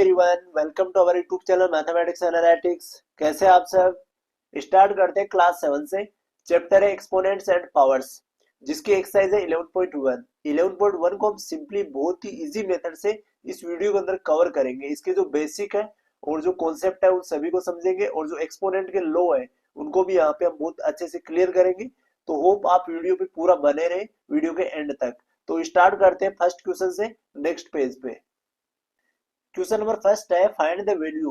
Everyone, welcome to our YouTube channel mathematics analytics. कैसे आप सब। स्टार्ट करते हैं क्लास 7 से। चैप्टर है एक्सपोनेंट्स एंड पावर्स, जिसकी एक्सरसाइज है 11.1। 11.1 को हम सिंपली बहुत ही इजी मेथड से इस वीडियो के अंदर कवर करेंगे। इसके जो बेसिक है और जो कॉन्सेप्ट है उन सभी को समझेंगे, और जो एक्सपोनेंट के लॉ है उनको भी यहाँ पे हम बहुत अच्छे से क्लियर करेंगे। तो होप आप वीडियो पे पूरा बने रहे वीडियो के एंड तक। तो स्टार्ट करते हैं फर्स्ट क्वेश्चन से नेक्स्ट पेज पे। क्वेश्चन नंबर फर्स्ट है फाइंड द वैल्यू।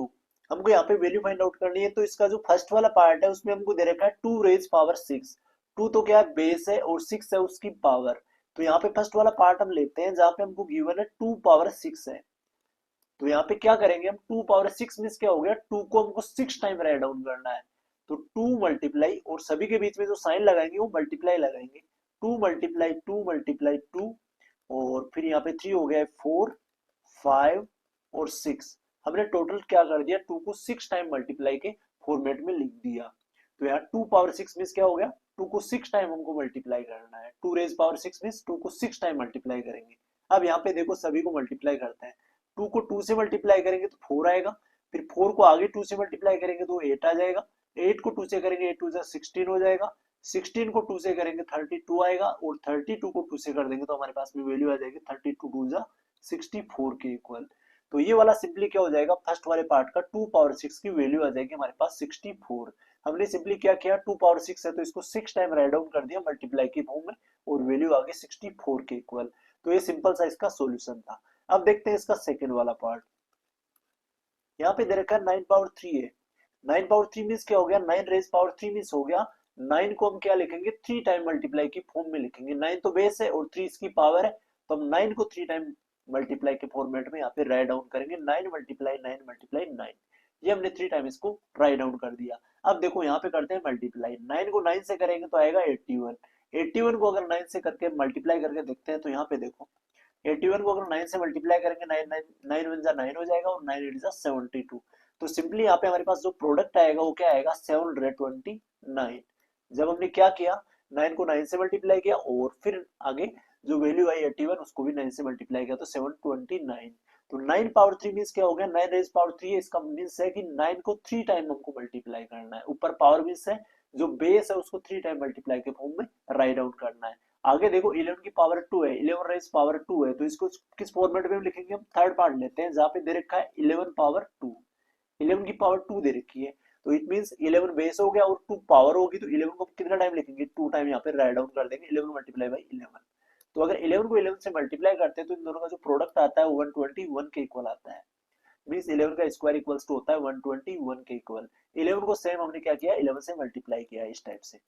हमको यहाँ पे वैल्यू फाइंड आउट करनी है। तो इसका जो फर्स्ट वाला पार्ट है उसमें हमको दे रखा है 2 रेज पावर 6। 2 तो क्या है, बेस है, और 6 है उसकी पावर। तो यहाँ पे फर्स्ट वाला पार्ट हम लेते हैं जहां पे हमको गिवन है 2 पावर 6 है। तो यहाँ पे क्या करेंगे हम, 2 पावर 6 मीन्स क्या हो गया, 2 को हमको 6 टाइम राइट डाउन करना है। तो 2 मल्टीप्लाई, और सभी के बीच में जो साइन लगाएंगे वो मल्टीप्लाई लगाएंगे। 2 मल्टीप्लाई 2 मल्टीप्लाई 2, और फिर यहाँ पे 3 हो गया है 4 5 और 6। हमने टोटल क्या कर दिया, 2 को 6 टाइम मल्टीप्लाई के फॉर्मेट में लिख दिया। तो यहाँ 2 पावर 6 मीन्स क्या हो गया, 2 को 6 टाइम हमको मल्टीप्लाई करना है। 2 रेज पावर 6 मीन्स 2 को 6 टाइम मल्टीप्लाई करेंगे। अब यहाँ पे देखो सभी को मल्टीप्लाई करते हैं। 2 को 2 से मल्टीप्लाई करेंगे तो 4 आएगा। फिर 4 को आगे 2 से मल्टीप्लाई करेंगे तो 8 आ जाएगा। 8 को 2 से करेंगे 8 2 जा 16 हो जाएगा। 16 को 2 से करेंगे 32 आएगा, और 32 को 2 से कर देंगे तो हमारे पास में वैल्यू आ जाएगी 32 2 जा 64 के इक्वल। तो ये वाला सिंपली क्या हो जाएगा, फर्स्ट वाले पार्ट का 2 पावर 6 की वैल्यू आ जाएगी हमारे पास 64। हमने सिंपली क्या किया, 2 पावर 6 है तो इसको 6 टाइम राइट डाउन कर दिया मल्टीप्लाई की फॉर्म में, और वैल्यू आ गई 64 के इक्वल। तो ये सिंपल सा इसका सॉल्यूशन था। अब देखते हैं इसका सेकंड वाला पार्ट। यहाँ पे दे रखा है 9 पावर 3 है। 9 पावर 3 मीन्स क्या हो गया, 9 रेज पावर 3 मीन्स हो गया 9 को हम क्या लिखेंगे, 3 टाइम मल्टीप्लाई की फॉर्म में लिखेंगे। 9 तो बेस है और 3 इसकी पावर है, तो हम 9 को 3 टाइम मल्टीप्लाई के फॉर्मेट में यहाँ पे राइट डाउन करेंगे। 9 मल्टीप्लाई 9 मल्टीप्लाई 9, ये हमने 3 टाइम इसको राइट डाउन कर दिया। अब देखो यहाँ पे करते हैं मल्टीप्लाई। 9 को 9 से करेंगे तो आएगा 81। 81 को अगर 9 से करके मल्टीप्लाई करके देखते हैं तो यहाँ पे देखो 81 को अगर 9 से मल्टीप्लाई करेंगे, 9 9 9 वन जा 9 हो जाएगा, और 9 8 जा 72। तो सिंपली यहाँ पे हमारे पास जो प्रोडक्ट आएगा वो क्या आएगा, 729। जब हमने क्या किया, 9 को 9 से मल्टीप्लाई किया, और फिर आगे जो वैल्यू आई 81 उसको भी 9 से मल्टीप्लाई किया, तो 729। तो 9 पावर 3 मीन्स क्या हो गया, 9 रेज पावर 3 है। इसका मीन्स है कि 9 को 3 टाइम हमको मल्टीप्लाई करना है। ऊपर पावर मीन्स है जो बेस है उसको 3 टाइम मल्टीप्लाई के फॉर्म में राइट डाउन करना है। आगे देखो 11 की पावर 2 है, 11 रेज पावर 2 है, तो इसको किस फॉर्मेट में लिखेंगे, हम थर्ड पार्ट लेते हैं जहां पे दे रखा है 11 पावर 2। 11 की पावर 2 दे रखी है, तो इट मींस 11 बेस हो गया और 2 पावर होगी, तो 11 को कितना टाइम लिखेंगे, 2 टाइम यहाँ पे राइट डाउन कर देंगे। 11 मल्टीप्लाई बाई 11। तो अगर 11 को 11 से मल्टीप्लाई करते हैं तो इन दोनों का जो प्रोडक्ट आता है 121 के इक्वल आता है। मींस 11 का स्क्वायर इक्वल्स टू होता है 121 के इक्वल। 11 को सेम हमने क्या किया, 11 से मल्टीप्लाई किया इस टाइप से।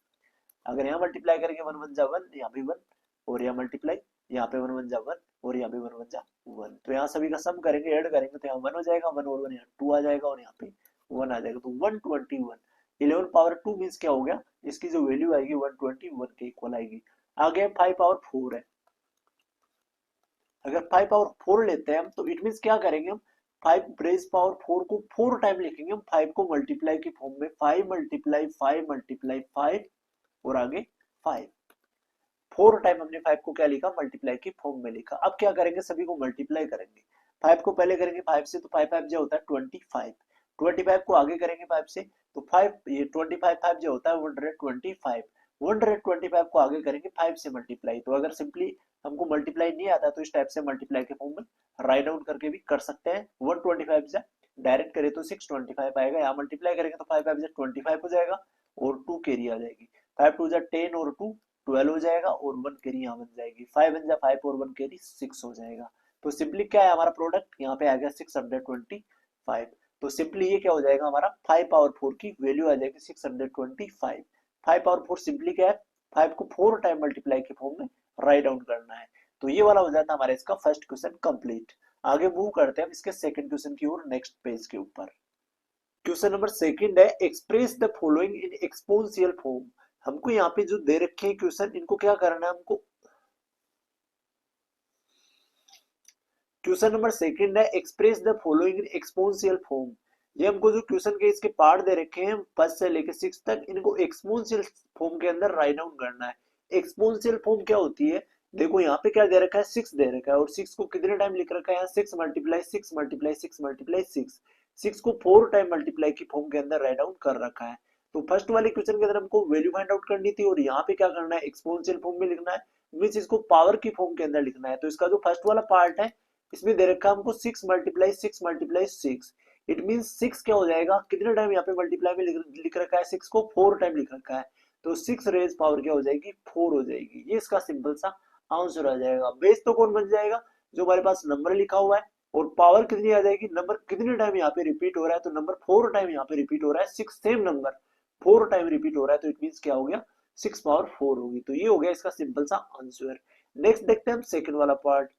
अगर यहाँ मल्टीप्लाई करेंगे 1 1 जा 1, यहाँ भी 1, और यहाँ मल्टीप्लाई, यहाँ पे 1 1 जा 1, और यहाँ पे 1 1 जा 1। तो यहाँ सभी का सम करेंगे, ऐड करेंगे तो यहाँ 1 हो जाएगा, 1 और 1 यहाँ 2 आ जाएगा, और यहाँ पे 1 आ जाएगा। तो 121। 11 पावर 2 मीन्स क्या हो गया, इसकी जो वैल्यू आएगी 121 के इक्वल आएगी। आगे 5 पावर 4 है। अगर 5 पावर 4 लेते हैं हम, तो इट मीन्स क्या करेंगे हम, 5 रेज पावर 4 को 4 टाइम लिखेंगे हम 5 को मल्टीप्लाई की फॉर्म में। 5 मल्टीप्लाई 5 मल्टीप्लाई 5, और आगे 5। 4 टाइम हमने 5 को क्या लिखा, मल्टीप्लाई की फॉर्म में लिखा। अब क्या करेंगे, सभी को मल्टीप्लाई करेंगे। 5 को पहले करेंगे 5 से, तो 5 5 जो होता है 25। 25 को आगे करेंगे 5 से, तो 5 ये 25 5 जो होता है 125। 125 को आगे करेंगे 5 से मल्टीप्लाई। तो अगर सिंपली हमको मल्टीप्लाई नहीं आता तो इस टाइप से मल्टीप्लाई के फॉर्म में राइट डाउन करके भी कर सकते हैं। 125 से डायरेक्ट करे तो 625 आएगा, यहाँ मल्टीप्लाई करेंगे तो 5 5 से 25 हो जाएगा, और 2 कैरी आ जाएगी। 5 2 जा 10, और 2 12 हो जाएगा, और 1 कैरी यहाँ बन जाएगी। 5 1 जा 5, और 1 कैरी 6 हो जाएगा। तो सिंपली क्या है हमारा प्रोडक्ट, यहाँ पे आ गया 625। तो सिंपली ये क्या हो जाएगा, हमारा 5 पावर 4 की वैल्यू आ जाएगी 625। 5 पावर 4 सिंपली क्या है, 5 को 4 टाइम मल्टीप्लाई के फॉर्म में राइट डाउन करना है। तो ये वाला हो जाता है हमारा इसका फर्स्ट क्वेश्चन कंप्लीट। आगे मूव करते हैं हम इसके सेकंड क्वेश्चन की ओर, नेक्स्ट पेज के ऊपर। क्वेश्चन नंबर सेकंड है express the following in exponential form. हमको यहाँ पे जो दे रखे हैं क्वेश्चन, इनको क्या करना है हमको। क्वेश्चन नंबर सेकंड है express the following in exponential form. ये हमको जो क्वेश्चन के इसके पार्ट दे रखे हैं फर्स्ट से लेकर सिक्स तक, इनको एक्सपोनेंशियल फॉर्म के अंदर राइट डाउन करना है। एक्सपोनेंशियल फॉर्म क्या होती है, देखो यहाँ पे क्या दे रखा है, 6 दे रखा है, और 6 को कितने टाइम लिख रखा है यहाँ, 6 मल्टीप्लाई 6 मल्टीप्लाई 6 मल्टीप्लाई 6, 6 को 4 टाइम मल्टीप्लाई की फॉर्म के अंदर राइट डाउन कर रखा है। तो फर्स्ट वाले क्वेश्चन के अंदर हमको वैल्यू फाइंड आउट करनी थी, और यहाँ पे क्या करना है, एक्सपोनेंशियल फॉर्म में लिखना है, मींस इसको पावर की फॉर्म के अंदर लिखना है। तो इसका जो फर्स्ट वाला पार्ट है, इसमें दे रखा है हमको 6 मल्टीप्लाई 6 मल्टीप्लाई 6, इट मीन 6 क्या हो जाएगा, कितने टाइम यहाँ पे मल्टीप्लाई में लिख रखा है, 6 को 4 टाइम लिख रखा है, तो 6 रेज पावर क्या हो जाएगी, 4 हो जाएगी। ये इसका सिंपल सा आंसर आ जाएगा। बेस तो कौन बन जाएगा, जो हमारे पास नंबर लिखा हुआ है, और पावर कितनी आ जाएगी, नंबर कितने टाइम यहाँ पे रिपीट हो रहा है, तो नंबर 4 टाइम यहाँ पे रिपीट हो रहा है, 6 सेम नंबर 4 टाइम रिपीट हो रहा है, तो इट मीन क्या हो गया, 6 पावर 4 होगी। तो ये हो गया इसका सिंपल सा आंसर। नेक्स्ट देखते हैं हम सेकंड वाला पार्ट।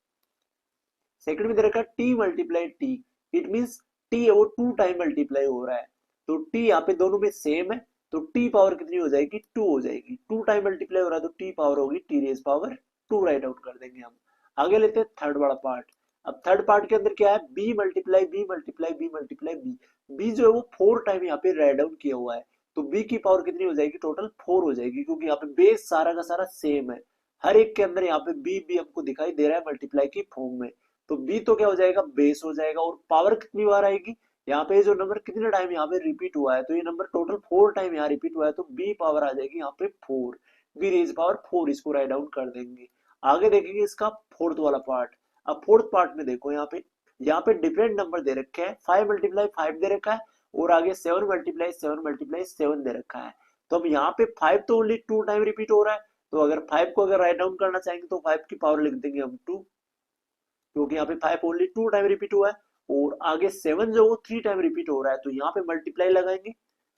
सेकंड में दे रखा है T multiply T, it means T है वो 2 टाइम मल्टीप्लाई हो रहा है, तो टी यहाँ पे दोनों में सेम है, तो टी पावर कितनी हो जाएगी, 2 हो जाएगी, 2 टाइम मल्टीप्लाई हो रहा है, तो टी पावर होगी T raise power 2 write out कर देंगे हम। आगे लेते हैं थर्ड वाला पार्ट। अब थर्ड पार्ट के अंदर क्या है, B multiply B multiply B multiply B, B जो है वो 4 टाइम यहाँ पे राइट डाउन किया हुआ है, तो बी की पावर कितनी हो जाएगी, टोटल 4 हो जाएगी, क्योंकि यहाँ पे बेस सारा का सारा सेम है, हर एक के अंदर यहाँ पे बी बी हमको दिखाई दे रहा है मल्टीप्लाई की फॉर्म में, तो बी तो क्या हो जाएगा, बेस हो जाएगा, और पावर कितनी बार आएगी, यहाँ पे जो नंबर कितने टाइम यहाँ पे रिपीट हुआ है, तो ये नंबर टोटल 4 टाइम यहाँ रिपीट हुआ है, तो बी पावर आ जाएगी यहाँ पे 4, बी रेज पावर 4, इसको राइट डाउन कर देंगे। आगे देखेंगे इसका फोर्थ वाला पार्ट। अब फोर्थ पार्ट में देखो यहाँ पे डिफरेंट नंबर दे रखे हैं, 5 मल्टीप्लाई 5 दे रखा है, और आगे 7 मल्टीप्लाई 7 मल्टीप्लाई 7 दे रखा है। तो अब यहाँ पे 5 तो ओनली 2 टाइम रिपीट हो रहा है, तो अगर 5 को अगर राइट डाउन करना चाहेंगे तो 5 की पावर लिख देंगे हम 2, क्योंकि यहाँ पे 5 ओनली 2 टाइम रिपीट हुआ है, और आगे 7 जो वो 3 टाइम रिपीट हो रहा है, तो यहाँ पे मल्टीप्लाई लगाएंगे,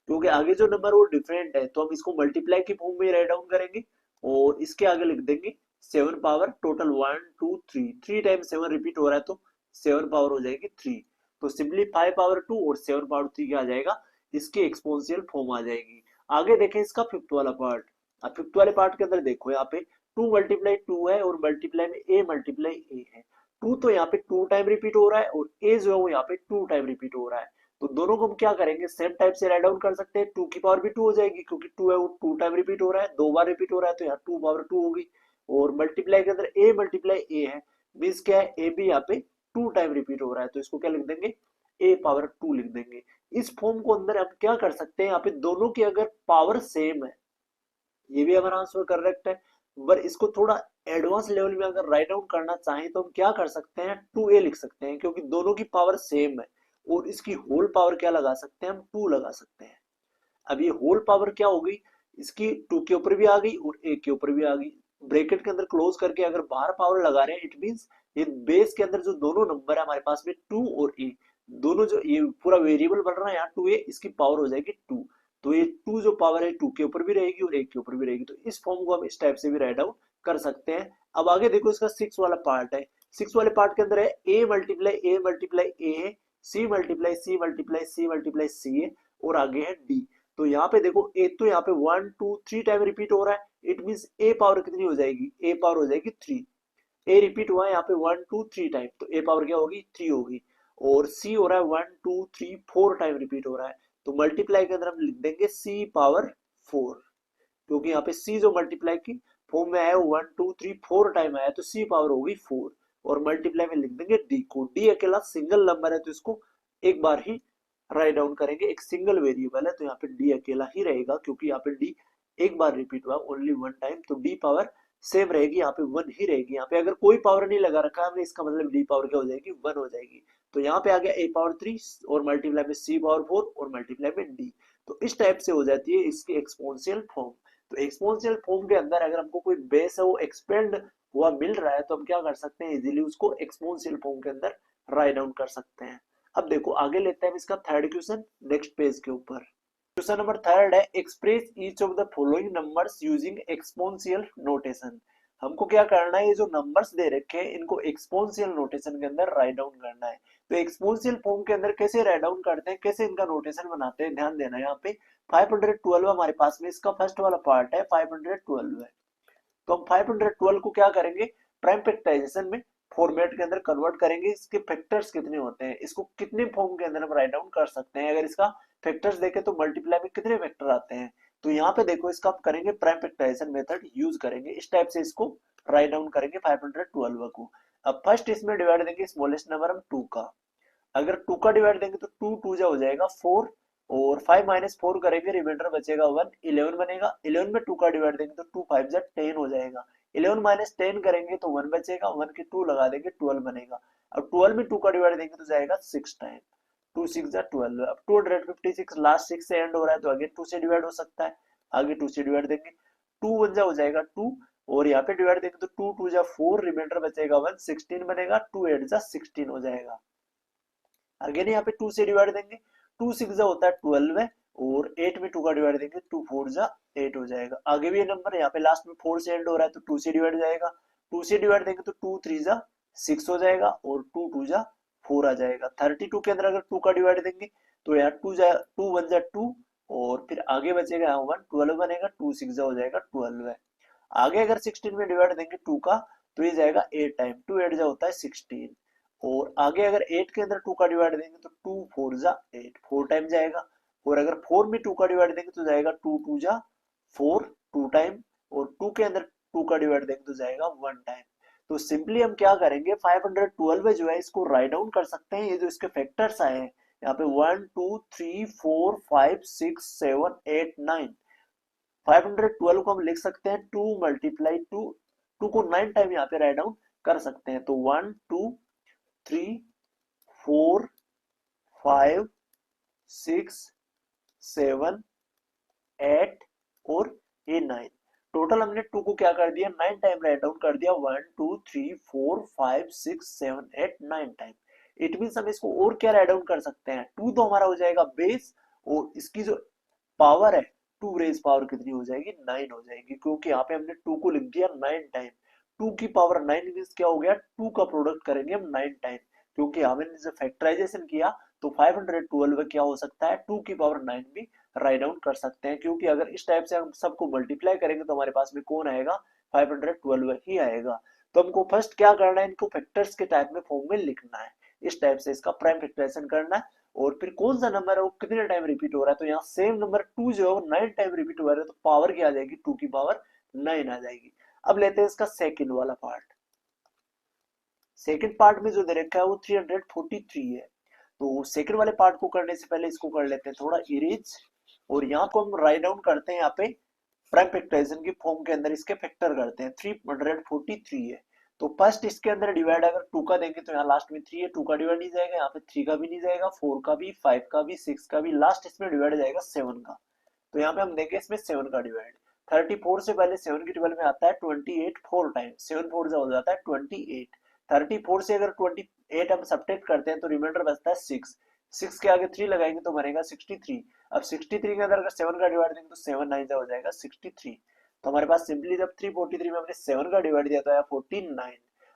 क्योंकि आगे जो नंबर वो डिफरेंट है, तो हम इसको मल्टीप्लाई की फॉर्म में राइट डाउन करेंगे, और इसके आगे लिख देंगे 7 पावर टोटल 1 2 3, 3 टाइम 7 रिपीट हो रहा है, तो 7 पावर हो जाएगी 3, तो सिंपली 5 पावर 2 और 7 पावर 3 क्या आ जाएगा, इसकी एक्सपोनेंशियल फॉर्म आ जाएगी। आगे देखें इसका फिफ्थ वाला पार्ट। अब फिफ्थ वाले पार्ट के अंदर देखो यहाँ पे 2 मल्टीप्लाई 2 है, और मल्टीप्लाई में a मल्टीप्लाई a है, 2 तो यहाँ पे 2 टाइम रिपीट हो रहा है, और a जो है वो यहाँ पे 2 टाइम रिपीट हो रहा है, तो दोनों को हम क्या करेंगे, सेम टाइप से राइट डाउन कर सकते हैं, 2 की पावर भी 2 हो जाएगी, क्योंकि 2 है वो 2 टाइम रिपीट हो रहा है, 2 बार रिपीट हो रहा है, तो यहाँ 2 पावर 2 होगी, और मल्टीप्लाई के अंदर a मल्टीप्लाई a है, मीन्स क्या है, a भी यहाँ पे 2 टाइम रिपीट हो रहा है, तो इसको क्या लिख देंगे, a पावर 2 लिख देंगे। इस फॉर्म को अंदर हम क्या कर सकते हैं, यहाँ पे दोनों की अगर पावर सेम है, ये भी हमारा आंसर करेक्ट है, पर इसको थोड़ा एडवांस लेवल में अगर राइट डाउन करना चाहें तो हम क्या कर सकते हैं, 2a लिख सकते हैं, क्योंकि दोनों की पावर सेम है, और इसकी होल पावर क्या लगा सकते हैं, हम 2 लगा सकते हैं। अब ये होल पावर क्या हो गई, इसकी 2 के ऊपर भी आ गई और a के ऊपर भी आ गई, ब्रैकेट के अंदर क्लोज करके अगर बाहर पावर लगा रहे हैं, इट मींस ये बेस के अंदर जो दोनों नंबर है हमारे पास में 2 और a, दोनों जो ये पूरा वेरिएबल बन रहा है यहाँ 2a, इसकी पावर हो जाएगी 2, तो ये 2 जो पावर है 2 के ऊपर भी रहेगी और 1 के ऊपर भी रहेगी, तो इस फॉर्म को हम इस टाइप से भी राइट आउट कर सकते हैं। अब आगे देखो इसका 6 वाला पार्ट है। 6 वाले पार्ट के अंदर है a मल्टीप्लाई a है, c multiply c multiply c multiply c है, और आगे है d। तो यहाँ पे देखो a तो यहाँ पे 1 2 3 टाइम रिपीट हो रहा है, इट मींस a पावर कितनी हो जाएगी, a पावर हो जाएगी 3, a रिपीट हुआ है यहाँ पे 1 2 3 टाइम, तो a पावर क्या होगी, 3 होगी, और c हो रहा है 1 2 3 4 टाइम रिपीट हो रहा है, तो मल्टीप्लाई के अंदर हम लिख देंगे c पावर 4, क्योंकि यहाँ पे c जो मल्टीप्लाई की फॉर्म में आया 1 2 3 4 टाइम आया, तो c पावर होगी 4, और मल्टीप्लाई में लिख देंगे d को, d अकेला सिंगल नंबर है, तो इसको एक बार ही राइट डाउन करेंगे, एक सिंगल वेरिएबल है, तो यहाँ पे d अकेला ही रहेगा, क्योंकि यहाँ पे d एक बार रिपीट हुआ ओनली 1 टाइम, तो d पावर सेम रहेगी, यहाँ पे 1 ही रहेगी, यहाँ पे अगर कोई पावर नहीं लगा रखा हमने, इसका मतलब d पावर क्या हो जाएगी, 1 हो जाएगी, तो यहाँ पे आ गया a पावर 3 और मल्टीप्लाई में c पावर 4 और मल्टीप्लाई में d, तो इस टाइप से हो जाती है इसकी एक्सपोनेंशियल फॉर्म। तो एक्सपोनेंशियल फॉर्म के अंदर अगर हमको कोई बेस है वो एक्सपेंड हुआ मिल रहा है, तो हम क्या कर सकते हैं, इजीली उसको एक्सपोनेंशियल फॉर्म के अंदर राइट डाउन कर सकते हैं। अब देखो आगे लेते हैं इसका थर्ड क्वेश्चन नेक्स्ट पेज के ऊपर। क्वेश्चन नंबर थर्ड है, express each of the following numbers using exponential notation. हमको क्या करना है, ये जो नंबर्स दे रखे हैं इनको एक्सपोनेंशियल नोटेशन के अंदर राइट डाउन करना है। तो एक्सपोनेंशियल फॉर्म के अंदर कैसे राइट डाउन करते हैं, कैसे इनका नोटेशन बनाते हैं, ध्यान देना। यहाँ पे 512 हमारे पास में, इसका फर्स्ट वाला पार्ट है 512 है, तो हम 512 को क्या करेंगे, प्राइम फैक्टराइजेशन में फॉर्मेट के अंदर कन्वर्ट करेंगे, इसके फैक्टर्स कितने होते हैं, इसको कितने फॉर्म के अंदर हम राइट डाउन कर सकते हैं। अगर इसका फैक्टर्स देखें तो मल्टीप्लाई में कितने फैक्टर आते हैं, तो यहाँ पे देखो इसका आप करेंगे प्राइम फैक्टराइजेशन मेथड यूज करेंगे, इस टाइप से इसको राइट डाउन करेंगे 512 को। अब फर्स्ट इसमें डिवाइड देंगे स्मॉलेस्ट नंबर हम 2 का। अगर 2 का डिवाइड देंगे तो 2 2 जा हो जाएगा 4, और 5 माइनस 4 करेंगे रिमाइंडर बचेगा 1, 11 बनेगा। 11 में 2 का डिवाइड देंगे तो 2 5 जा 10 हो जाएगा। 11 माइनस 10 करेंगे तो 1 बचेगा, 1 के 2 लगा देंगे 12 बनेगा। अब 12 में 2 का डिवाइड देंगे तो जाएगा 6 टाइम, 2 6 जा 12। अब 256 लास्ट 6 से एंड हो रहा है तो अगेन 2 से डिवाइड हो सकता है, आगे 2 से डिवाइड देंगे, 2 1 जा हो जाएगा 2, और यहाँ पे डिवाइड देंगे तो 2 2 जा 4, रिमाइंडर बचेगा 1, 16 बनेगा, 2 8 जा 16 हो जाएगा। अगेन यहाँ पे 2 से डिवाइड देंगे, 2 6 जा होता है 12 है, और 8 में 2 का डिवाइड देंगे 2 4 जा 8 हो जाएगा। आगे भी ये नंबर यहाँ पे लास्ट में 4 से एंड हो रहा है तो 2 से डिवाइड जाएगा, 2 से डिवाइड देंगे तो 2 3 जा 6 हो जाएगा, और 2 2 जा 4 आ जाएगा। 32 के अंदर अगर 2 का डिवाइड देंगे तो यहाँ 2 1 जा 2, और फिर आगे बचेगा यहाँ 1, 12 बनेगा, 2 6 जा हो जाएगा 12 है। आगे अगर 16 में डिवाइड देंगे 2 का तो ये जाएगा 8 टाइम, 2 8 जा होता है 16, और आगे अगर 8 के अंदर 2 का डिवाइड देंगे तो 2 4 जा 8, 4 टाइम जाएगा। और अगर 4 में 2 का डिवाइड देंगे तो जाएगा 2 2 जा 4, 2 टाइम, और 2 के अंदर 2 का डिवाइड देंगे तो जाएगा 1 टाइम। तो सिंपली हम क्या करेंगे, 512 जो है इसको राइट डाउन कर सकते हैं। ये जो इसके फैक्टर्स आए हैं यहाँ पे 1 2 3 4 5 6 7 8 9, 512 को हम लिख सकते हैं 2 मल्टीप्लाई 2, 2 को 9 टाइम यहाँ पे राइट डाउन कर सकते हैं। तो 1 2 3 4 5 6 7 8 और ये 9, टोटल हमने 2 को क्या कर दिया 9 टाइम राइट डाउन कर दिया, 1 2 3 4 5 6 7 8 9 टाइम। इट मीन हम इसको और क्या राइट डाउन कर सकते हैं, 2 तो हमारा हो जाएगा बेस, और इसकी जो पावर है 2 रेज पावर कितनी हो जाएगी 9 हो जाएगी, क्योंकि यहाँ पे हमने 2 को लिख दिया 9 टाइम। 2 की पावर 9 मीन्स क्या हो गया, 2 का प्रोडक्ट करेंगे हम 9 टाइम, क्योंकि हमने जब फैक्टराइजेशन किया तो 512 क्या हो सकता है 2 की पावर 9 भी राइट डाउन कर सकते हैं, क्योंकि अगर इस टाइप से हम सबको मल्टीप्लाई करेंगे तो हमारे पास में कौन आएगा 512 ही आएगा। तो हमको फर्स्ट क्या करना है, इनको फैक्टर्स के टाइप में फॉर्म में लिखना है, इस टाइप से इसका प्राइम फैक्टराइजेशन करना है, और फिर कौन सा नंबर है वो कितने टाइम रिपीट हो रहा है। तो यहाँ सेम नंबर 2 जो है वो 9 टाइम रिपीट हो रहा है, तो पावर क्या आ जाएगी 2 की पावर 9 आ जाएगी। अब लेते हैं इसका सेकंड वाला पार्ट। सेकंड पार्ट में जो दे रखा है वो 343 है। तो सेकंड वाले पार्ट को करने से पहले इसको कर लेते हैं थोड़ा इरेज, और यहाँ को हम राइट डाउन करते हैं, यहाँ पे प्राइम फैक्टराइजेशन की फॉर्म के अंदर इसके फैक्टर करते हैं। 343 है, तो फर्स्ट इसके अंदर डिवाइड अगर 2 का देंगे तो यहाँ लास्ट में 3 है, 2 का डिवाइड नहीं जाएगा, यहाँ पे 3 का भी नहीं जाएगा, 4 का भी, 5 का भी, 6 का भी, लास्ट इसमें डिवाइड जाएगा 7 का। तो यहाँ पे हम देंगे इसमें 7 का डिवाइड। 34 से पहले 7 की टेबल में आता है 28 4 टाइम, 7 4 हो जाता है 28। 34 से अगर 28 हम सब्ट्रैक्ट करते हैं तो रिमाइंडर बचता है 6, 6 के आगे 3 लगाएंगे तो बनेगा 63। अब 63 के अंदर अगर 7 का डिवाइड देंगे तो 7 9 हो जाएगा 63। तो हमारे पास सिंपली जब 343 में हमने 7 का डिवाइड दिया था 49,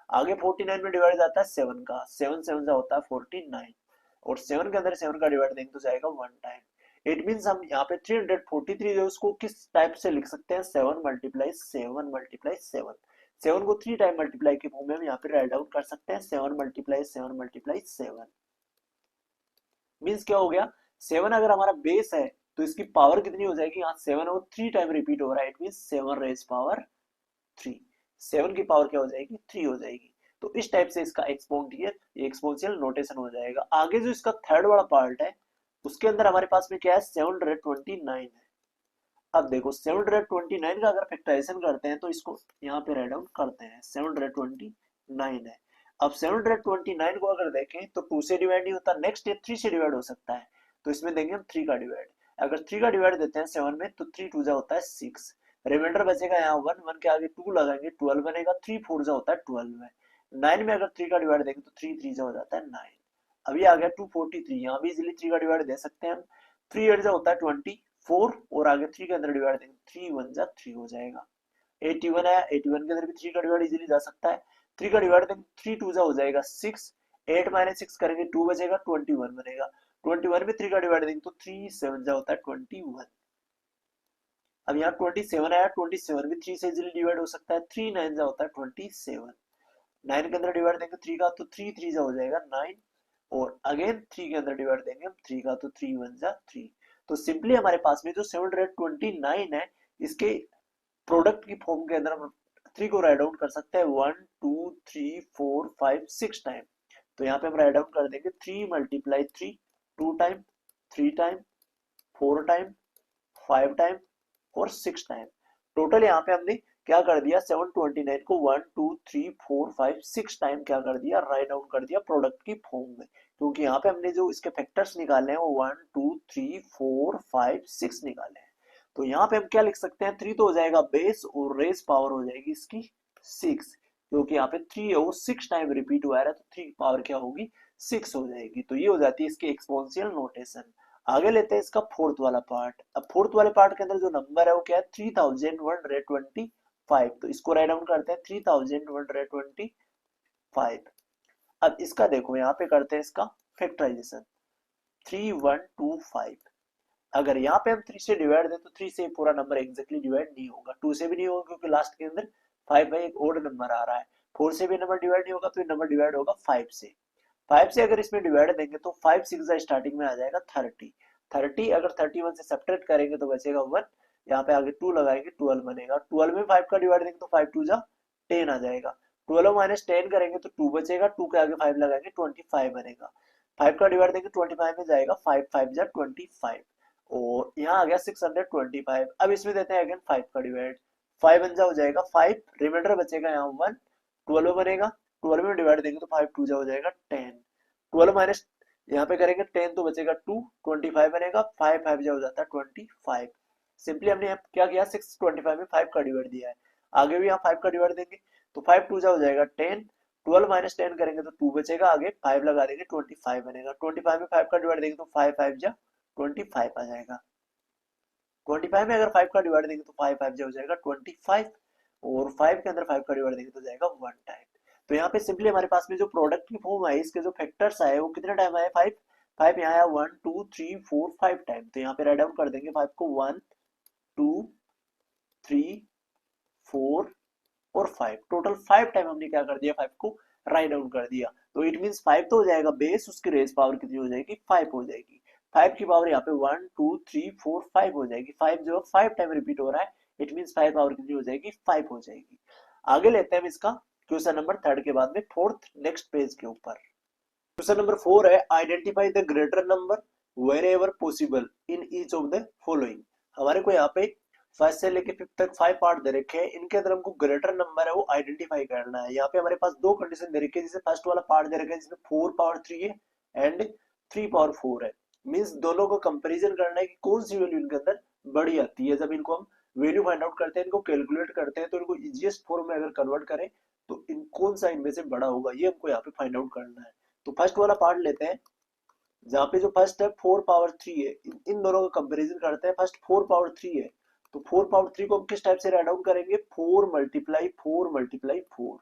आगे 49 में डिवाइड जाता है 7 का, 7 7 जा होता है 49, और 7 के अंदर 7 का डिवाइड देंगे तो जाएगा 1 टाइम। इट मींस हम यहाँ पे 343 जो उसको किस टाइप से लिख सकते हैं 7 मल्टीप्लाई 7 मल्टीप्लाई 7, 7 को 3 टाइम मल्टीप्लाई के फॉर्म में हम यहाँ पे राइट डाउन कर सकते हैं 7 मल्टीप्लाई 7 मल्टीप्लाई 7। मींस क्या हो गया, 7 अगर हमारा बेस है तो इसकी पावर कितनी हो जाएगी, यहाँ 7 वो 3 टाइम रिपीट हो रहा है, इट मींस 7 रेज पावर 3, 7 की पावर क्या हो जाएगी 3 हो जाएगी। तो इस टाइप से इसका एक्सपोनेंशियल नोटेशन हो जाएगा। आगे जो इसका थर्ड वाला पार्ट है उसके अंदर हमारे पास में क्या है 729 है। अब देखो 729 का अगर फैक्टराइजेशन करते हैं तो इसको यहाँ पे राइट डाउन करते हैं 729 है। अब 729 को अगर देखें तो 2 से डिवाइड नहीं होता, नेक्स्ट ये 3 से डिवाइड हो सकता है, तो इसमें देंगे हम 3 का डिवाइड। अगर 3 का डिवाइड देते हैं 7 में तो 3 2 जा होता है 6, रिमाइंडर बचेगा यहाँ 1, 1 के आगे 2 लगाएंगे 12 बनेगा, 3 4 जा होता है 12 है। 9 में अगर 3 का डिवाइड देंगे तो 3 3 जा हो जाता है 9। अभी आ गया 243, यहाँ भी इजिली 3 का डिवाइड दे सकते हैं हम, 3 8 जा होता है 24, और आगे 3 के अंदर डिवाइड देंगे 3 1 जा 3 हो जाएगा। 81 है, 81 के अंदर भी 3 का डिवाइड इजीली जा सकता है, 3 का डिवाइड देंगे 3 2 जा हो जाएगा 6, 8 माइनस 6 करेंगे 2 बचेगा 21 बनेगा, 21 में 3 का डिवाइड देंगे तो 3 7 जा होता है 21। अब यहाँ 27 आया, 27 भी 3 से इजीली डिवाइड हो सकता है, 3 9 जा होता है 27, 9 के अंदर डिवाइड देंगे 3 का तो 3 3 जा हो जाएगा 9, और अगेन 3 के अंदर डिवाइड देंगे हम 3 का तो 3 1 जा 3। तो सिंपली हमारे पास में जो 729 है इसके प्रोडक्ट की फॉर्म के अंदर हम 3 को राइट डाउन कर सकते हैं 1 2 3 4 5 6 टाइम। तो यहाँ पे हम राइट डाउन कर देंगे 3 multiply 3, 2 time, 3 time, 4 time, 5 time और 6 टाइम। टोटल यहाँ पे हमने क्या कर दिया, 729 को 1 2 3 4 5 6 टाइम क्या कर दिया, राइट डाउन कर दिया प्रोडक्ट की फॉर्म में। क्योंकि यहाँ पे हमने जो इसके फैक्टर्स निकाले हैं वो 1 2 3 4 5 6 निकाले हैं। तो यहाँ पे हम क्या लिख सकते हैं, 3 तो हो जाएगा बेस और रेस पावर हो जाएगी इसकी 6, क्योंकि यहाँ पे 3 है वो 6 टाइम रिपीट हुआ है, तो 3 पावर क्या होगी, 6 हो जाएगी। तो ये हो जाती है इसकी एक्सपोनेंशियल नोटेशन। आगे लेते हैं इसका फोर्थ वाला पार्ट। अब फोर्थ वाले पार्ट के अंदर जो नंबर है वो क्या है, 3125। तो इसको राइट डाउन करते हैं 3125। अब इसका देखो यहाँ पे करते हैं इसका फैक्टराइजेशन 3125। अगर यहाँ पे हम 3 से डिवाइड दें तो 3 से पूरा नंबर एग्जैक्टली डिवाइड नहीं होगा, 2 से भी नहीं होगा क्योंकि लास्ट के अंदर 5 है, एक ओड नंबर आ रहा है। 4 से भी नंबर डिवाइड नहीं होगा तो ये नंबर डिवाइड होगा 5 से। 5 से अगर इसमें डिवाइड देंगे तो 5 6 स्टार्टिंग में आ जाएगा 30। 30 अगर 31 से सब्ट्रैक्ट करेंगे तो बचेगा 1। यहाँ पे आगे 2 लगाएंगे 12 बनेगा। 12 में 5 का डिवाइड देंगे तो 5 2 जा 10 आ जाएगा। 12 माइनस 10 करेंगे तो 2 बचेगा, 2 के आगे 5 लगाएंगे 25 बनेगा। 5 का डिवाइड देंगे 25 में जाएगा, 5 5 जा 25 और यहाँ आ गया 625। अब इसमें देते हैं अगेन 5 का डिवाइड, 5 बन जा हो जाएगा 5, रिमाइंडर बचेगा यहाँ 1, 12 बनेगा। 12 में डिवाइड देंगे तो 5 2 जा हो जाएगा 10। 12 माइनस यहाँ पे करेंगे 10 तो बचेगा 2, 25 बनेगा, 5 5 जा हो जाता है 25। सिंपली हमने यहाँ क्या किया, 625 में 5 का डिवाइड दिया है, आगे भी यहाँ 5 का डिवाइड देंगे तो 5 2 जा हो जाएगा 10। 12 माइनस 10 करेंगे तो 2 बचेगा, आगे 5 लगा देंगे 25 बनेगा। 25 में 5 का डिवाइड देंगे तो 5 5 जा 25 आ जाएगा। 25 में अगर 5 का डिवाइड देंगे तो 5 5 हो जाएगा 25 और 5 के अंदर 5 का डिवाइड देंगे तो जाएगा 1 टाइम। तो यहाँ पे सिंपली हमारे पास में जो प्रोडक्ट की फॉर्म है इसके जो फैक्टर्स आए वो कितने टाइम आए, 5 5 यहाँ आया 1 2 3 4 5 टाइम। तो यहाँ पे राइट डाउन कर देंगे 5 को 1 2 3 4 और 5, टोटल 5 टाइम हमने क्या कर दिया, 5 को राइट डाउन कर दिया। तो इट मींस 5 तो हो जाएगा बेस, उसकी रेस पावर कितनी हो जाएगी, 5 हो जाएगी। 5 की पावर यहाँ पे 1 2 3 4 5 हो जाएगी। 5 जो 5 टाइम रिपीट हो रहा है, इट मींस 5 पावर कितनी हो जाएगी, 5 हो जाएगी। आगे लेते हैं हम इसका क्वेश्चन नंबर 3 के बाद में फोर्थ नेक्स्ट पेज के ऊपर। क्वेश्चन नंबर 4 है, identify the greater number wherever possible in each of the following. हमारे को यहाँ पे फर्स्ट से लेके फिफ्थ तक 5 पार्ट दे रखे हैं, इनके अंदर हमको ग्रेटर नंबर है वो आइडेंटिफाई करना है। यहाँ पे हमारे पास दो कंडीशन दे रखी है, जैसे फर्स्ट वाला पार्ट दे रखा है जिसमें 4 पावर 3 है एंड 3 पावर 4 है। मींस दोनों को कंपैरिजन करना है कि कौन सी वैल्यू इनके अंदर बड़ी आती है। जब इनको हम वैल्यू फाइंड आउट करते हैं, इनको कैलकुलेट करते हैं, तो इनको इजीएस्ट फॉर्म में अगर कन्वर्ट करें तो इन कौन सा इनमें से बड़ा होगा, ये हमको यहाँ पे फाइंड आउट करना है। तो फर्स्ट वाला पार्ट लेते हैं जहाँ पे जो फर्स्ट है 4 पावर 3 है, इन दोनों का कंपैरिजन करते हैं। फर्स्ट 4 पावर 3 है तो 4 पावर 3 को हम किस टाइप से राइट डाउन करेंगे, 4 मल्टीप्लाई 4 मल्टीप्लाई 4।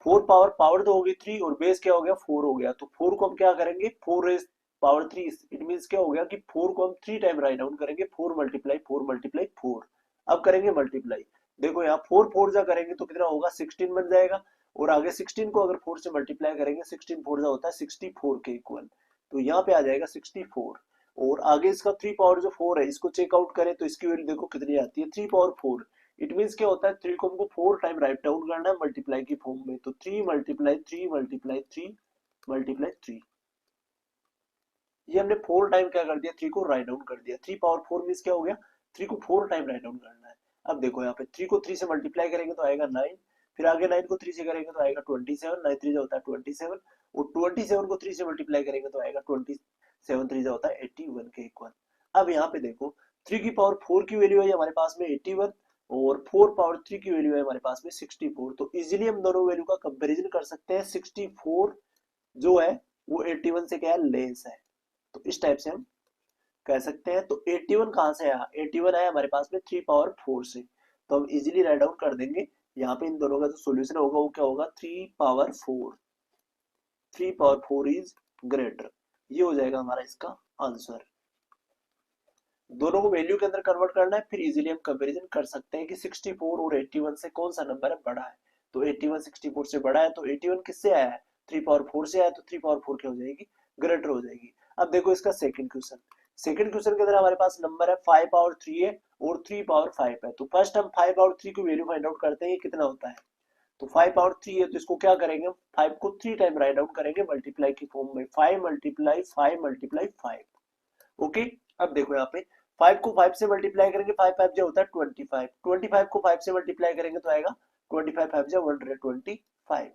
4 पावर पावर तो होगी 3 और बेस क्या हो गया 4 हो गया, तो 4 को हम क्या करेंगे 4 रेज पावर 3। इट मींस क्या हो गया कि 4 को हम 3 टाइम राइट डाउन करेंगे, 4 मल्टीप्लाई 4 मल्टीप्लाई 4। अब करेंगे मल्टीप्लाई, देखो यहाँ 4 4 जा करेंगे तो कितना होगा 16 बन जाएगा, और आगे 16 को अगर 4 से मल्टीप्लाई करेंगे 16 4 जा होता है 64 के इक्वल, तो यहाँ पे आ जाएगा 64। और आगे इसका 3 पावर जो 4 है इसको चेक आउट करें तो इसकी वैल्यू देखो कितनी आती है 3 पावर 4। इट मींस क्या होता है 3 को हमको 4 टाइम राइट डाउन करना है मल्टीप्लाई की फॉर्म में, तो 3 मल्टीप्लाई 3 मल्टीप्लाई 3 मल्टीप्लाई 3। ये हमने 4 टाइम क्या कर दिया 3 को राइट डाउन कर दिया। 3 पावर 4 मींस क्या हो गया 3 को 4 टाइम राइट डाउन करना है। अब देखो यहाँ पे 3 को 3 से मल्टीप्लाई करेंगे तो आएगा 9, फिर आगे 9 को 3 से करेंगे तो आएगा 27, 9 3 होता है 27, और 27 को 3 से मल्टीप्लाई करेंगे तो आएगा 27 3 होता है 81 के इक्वल। अब यहाँ पे देखो 3 की पावर 4 की वैल्यू है हमारे पास में 81 और 4 पावर 3 की वैल्यू है हमारे पास में 64, तो इजीली हम दोनों वैल्यू का कंपैरिजन कर सकते हैं। 64 जो है वो 81 से क्या है लेस है, तो इस टाइप से हम कह सकते हैं। तो 81 कहां से आया, 81 आया हमारे पास में 3 पावर 4 से, तो हम इजीली राइट डाउन कर देंगे। यहाँ पे इन दोनों का जो सॉल्यूशन होगा वो क्या होगा 3 पावर 4, 3 पावर 4 इज ग्रेटर, ये हो जाएगा हमारा इसका आंसर। दोनों को वैल्यू के अंदर कन्वर्ट करना है, फिर इजीली हम कंपैरिजन कर सकते हैं कि 64 और 81 से कौन सा नंबर है बड़ा है। तो 81 64 से बड़ा है, तो 81 किससे आया है 3 पावर 4 से आया, तो 3 पावर 4 क्या हो जाएगी ग्रेटर हो जाएगी। अब देखो इसका सेकंड क्वेश्चन, सेकंड क्वेश्चन के अंदर हमारे पास नंबर है 5 पावर 3 है और 3 पावर 5 है। तो फर्स्ट हम 5 पावर 3 की वैल्यू फाइंड आउट करते हैं ये कितना होता है। तो 5 पावर 3 है तो इसको क्या करेंगे, 5 को 3 टाइम राइट आउट करेंगे मल्टीप्लाई की फॉर्म में, 5 मल्टीप्लाई 5 मल्टीप्लाई 5। ओके, अब देखो यहाँ पे 5 को 5 से मल्टीप्लाई करेंगे, 5 5 जो होता है 25, 25 को 5 से मल्टीप्लाई करेंगे तो आएगा 25 5 जो 125।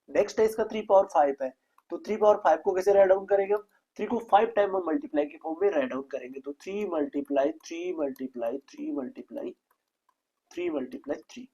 नेक्स्ट है इसका 3 पावर 5 है, तो 3 पावर 5 को कैसे राइट डाउन करेंगे हम, 3 को 5 टाइम हम मल्टीप्लाई की फॉर्म में राइट डाउन करेंगे, तो 3 मल्टीप्लाई 3 मल्टीप्लाई 3 मल्टीप्लाई 3 मल्टीप्लाई 3।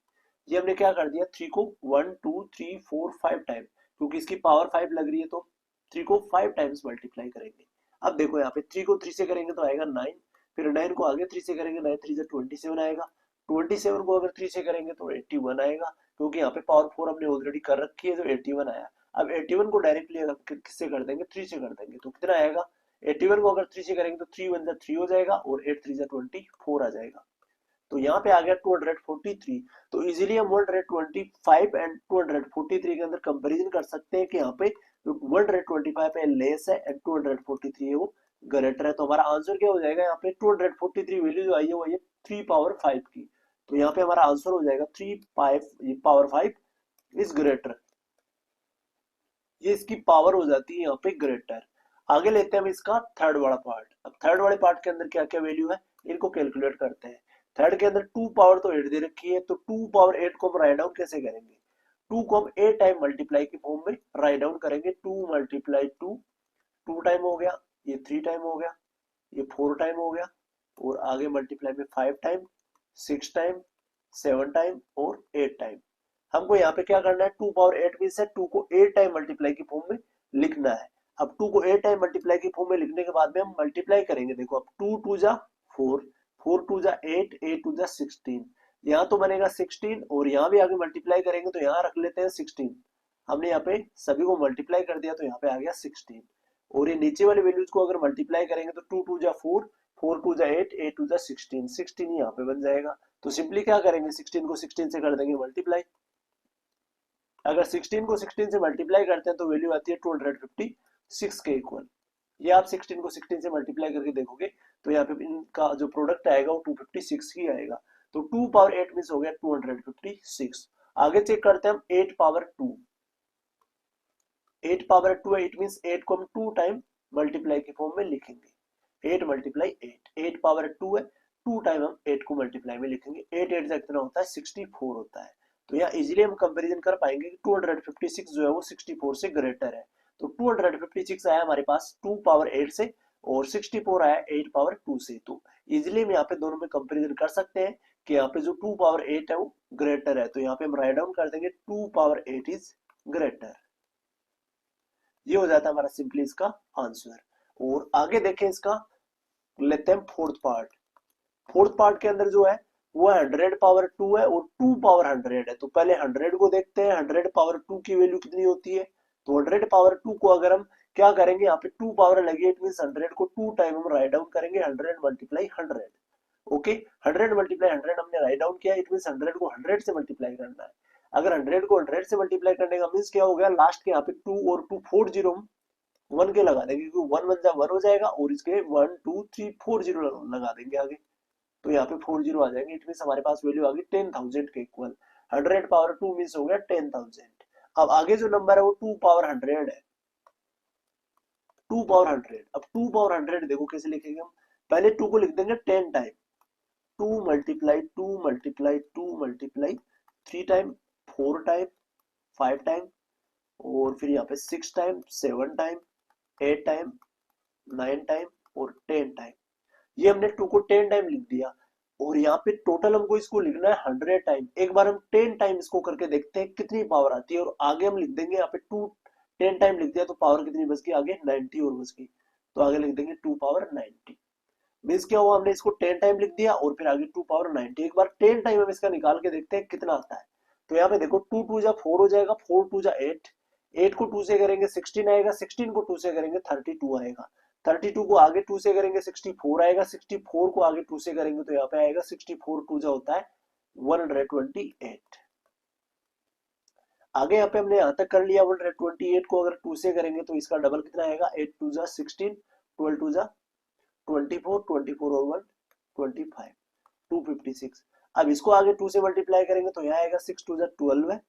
ये हमने क्या कर दिया, 3 को 1 2 3 4 5 टाइम, क्योंकि इसकी पावर 5 लग रही है तो 3 को 5 टाइम्स मल्टीप्लाई करेंगे। अब देखो यहाँ पे 3 को 3 से करेंगे तो आएगा 9, फिर 9 को आगे 3 से करेंगे, 9 3 से 27 आएगा, 27 को अगर 3 से करेंगे तो 81 आएगा, क्योंकि यहाँ पे पावर 4 हमने ऑलरेडी कर रखी है तो 81 आया। अब 81 को डायरेक्टली अगर किससे कर देंगे, 3 से कर देंगे तो कितना आएगा, 81 को अगर 3 से करेंगे तो 3 1 3 हो जाएगा और 8 3 24 आ जाएगा। तो यहाँ पे आ गया 243। तो इजीली हम 125 एंड 243 के अंदर कंपैरिजन कर सकते हैं कि यहाँ पे 125 है लेस है एंड 243 है वो ग्रेटर है। तो हमारा आंसर क्या हो जाएगा, यहाँ पे 243 वैल्यू जो आई है वो ये 3 पावर 5 की। तो यहाँ पे हमारा आंसर हो जाएगा 3 पावर 5 इज ग्रेटर, ये इसकी पावर हो जाती है यहाँ पे ग्रेटर। आगे लेते हैं हम इसका थर्ड वाला पार्ट। अब थर्ड वाले पार्ट के अंदर क्या क्या वैल्यू है इनको कैलकुलेट करते हैं। थर्ड के अंदर 2 पावर तो 8 दे रखी है, तो 2 पावर 8 को हम राइट डाउन कैसे करेंगे, 2 को हम 8 टाइम मल्टीप्लाई की फॉर्म में राइट डाउन करेंगे, 2 मल्टीप्लाई 2, 2 टाइम हो गया, ये 3 टाइम हो गया, ये 4 टाइम हो गया, और आगे मल्टीप्लाई में 5 टाइम, 6 टाइम, 7 टाइम और 8 टाइम। हमको यहाँ पे क्या करना है, 2 पावर 8 मीन्स है 2 को 8 टाइम मल्टीप्लाई की फॉर्म में लिखना है। अब 2 को 8 टाइम मल्टीप्लाई की फॉर्म में लिखने के बाद में हम मल्टीप्लाई करेंगे। देखो अब 2 2 जा 4, 4 2 जा 8, 8 2 जा 16, यहाँ तो बनेगा 16 और यहाँ भी आगे मल्टीप्लाई करेंगे तो यहाँ रख लेते हैं 16। हमने यहाँ पे सभी को मल्टीप्लाई कर दिया तो यहाँ पे आ गया 16, और ये नीचे वाले वैल्यूज को अगर मल्टीप्लाई करेंगे तो 2 2 जा 4, 4 2 जा 8, 8 2 जा 16, 16 यहाँ पे बन जाएगा। तो सिंपली क्या करेंगे, 16 को 16 से कर देंगे मल्टीप्लाई। अगर 16 को 16 से मल्टीप्लाई करते हैं तो वैल्यू आती है 256 के इक्वल। ये आप 16 को 16 से मल्टीप्लाई करके देखोगे तो यहाँ पे इनका जो प्रोडक्ट आएगा वो 256 ही आएगा। तो 2 पावर 8 मींस हो गया 256। आगे चेक करते हैं हम 8 पावर 2, 8 पावर 2 है, इट मींस 8 को हम 2 टाइम मल्टीप्लाई की फॉर्म में लिखेंगे, 8 मल्टीप्लाई 8, 8 पावर 2 है, 2 टाइम हम 8 को मल्टीप्लाई में लिखेंगे, 8 8 से कितना होता है 64 होता है। तो यहाँ इजीली हम कंपैरिजन कर पाएंगे कि 256 जो है वो 64 से ग्रेटर है। तो 256 आया हमारे पास 2 पावर 8 से और 64 आया 8 पावर 2 से। तो इजीली हम यहाँ पे दोनों में कंपैरिजन कर सकते हैं कि यहाँ पे जो 2 पावर 8 है वो ग्रेटर है। तो यहाँ पे हम राइट डाउन कर देंगे 2 पावर 8 इज ग्रेटर। ये हो जाता है हमारा सिंपली इसका आंसर। और आगे देखें इसका, लेते हैं फोर्थ पार्ट। फोर्थ पार्ट के अंदर जो है वो 100 पावर 2 है और 2 पावर 100 है। तो पहले 100 को देखते हैं, 100 पावर 2 की वैल्यू कितनी होती है। तो 100 पावर 2 को अगर हम क्या करेंगे, यहाँ पे 2 पावर लगी, इट मींस 100 को 2 टाइम हम राइट डाउन करेंगे, 100 मल्टीप्लाई 100। ओके, 100 मल्टीप्लाई 100 हमने राइट डाउन किया, इट मींस 100 को 100 से मल्टीप्लाई करना है। अगर 100 को 100 से मल्टीप्लाई करने का मींस क्या हो गया, लास्ट के यहाँ पे 2 और 2 4 जीरो हम 1 के लगा देंगे, क्योंकि 1 1 जा 1 हो जाएगा और इसके 1 2 3 4 जीरो लगा देंगे आगे, तो यहाँ पे 4 जीरो आ जाएंगे। इट मींस हमारे पास वैल्यू आ गई 10,000 के इक्वल। 100 पावर 2 मींस हो गया 10,000। अब आगे जो नंबर है वो 2 पावर 100 है, 2 पावर 100। अब 2 पावर 100 देखो कैसे लिखेंगे हम, पहले 2 को लिख देंगे 10 time, 2 multiply 2 multiply 2 multiply 3 time, 4 time, 5 time, और फिर यहाँ पे 6 टाइम, 7 टाइम, 8 टाइम, 9 टाइम और 10 टाइम। ये हमने 2 को 10 टाइम लिख दिया और यहाँ पे टोटल हमको इसको लिखना है 100 टाइम। एक बार हम 10 टाइम इसको करके देखते हैं कितनी पावर आती है, और आगे हम लिख देंगे यहाँ पे 2 10 टाइम लिख दिया तो पावर कितनी बच गई, आगे 90 और बच गई, तो आगे लिख देंगे 2 पावर 90। मीन्स क्या हुआ, हमने इसको 10 टाइम लिख दिया और फिर आगे 2 पावर 90। एक बार 10 टाइम हम इसका निकाल के देखते हैं कितना आता है। तो यहाँ पे देखो 2 2 जा 4 हो जाएगा, 4 2 जा 8, 8 को 2 से करेंगे 16 आएगा, 16 को 2 से करेंगे 32 आएगा, 32 को आगे 2 से करेंगे 64 आएगा, 64 को आगे 2 से करेंगे तो यहाँ पे आएगा 64 2 जा होता है 128। आगे यहाँ पे हमने यहाँ तक कर लिया 128 को अगर 2 से करेंगे तो इसका डबल कितना आएगा, 8 2 जा 16, 12 टू जा 24, 24 और 1 25, 256। अब इसको आगे 2 से मल्टीप्लाई करेंगे तो यहाँ आएगा 6 टू जा 12 है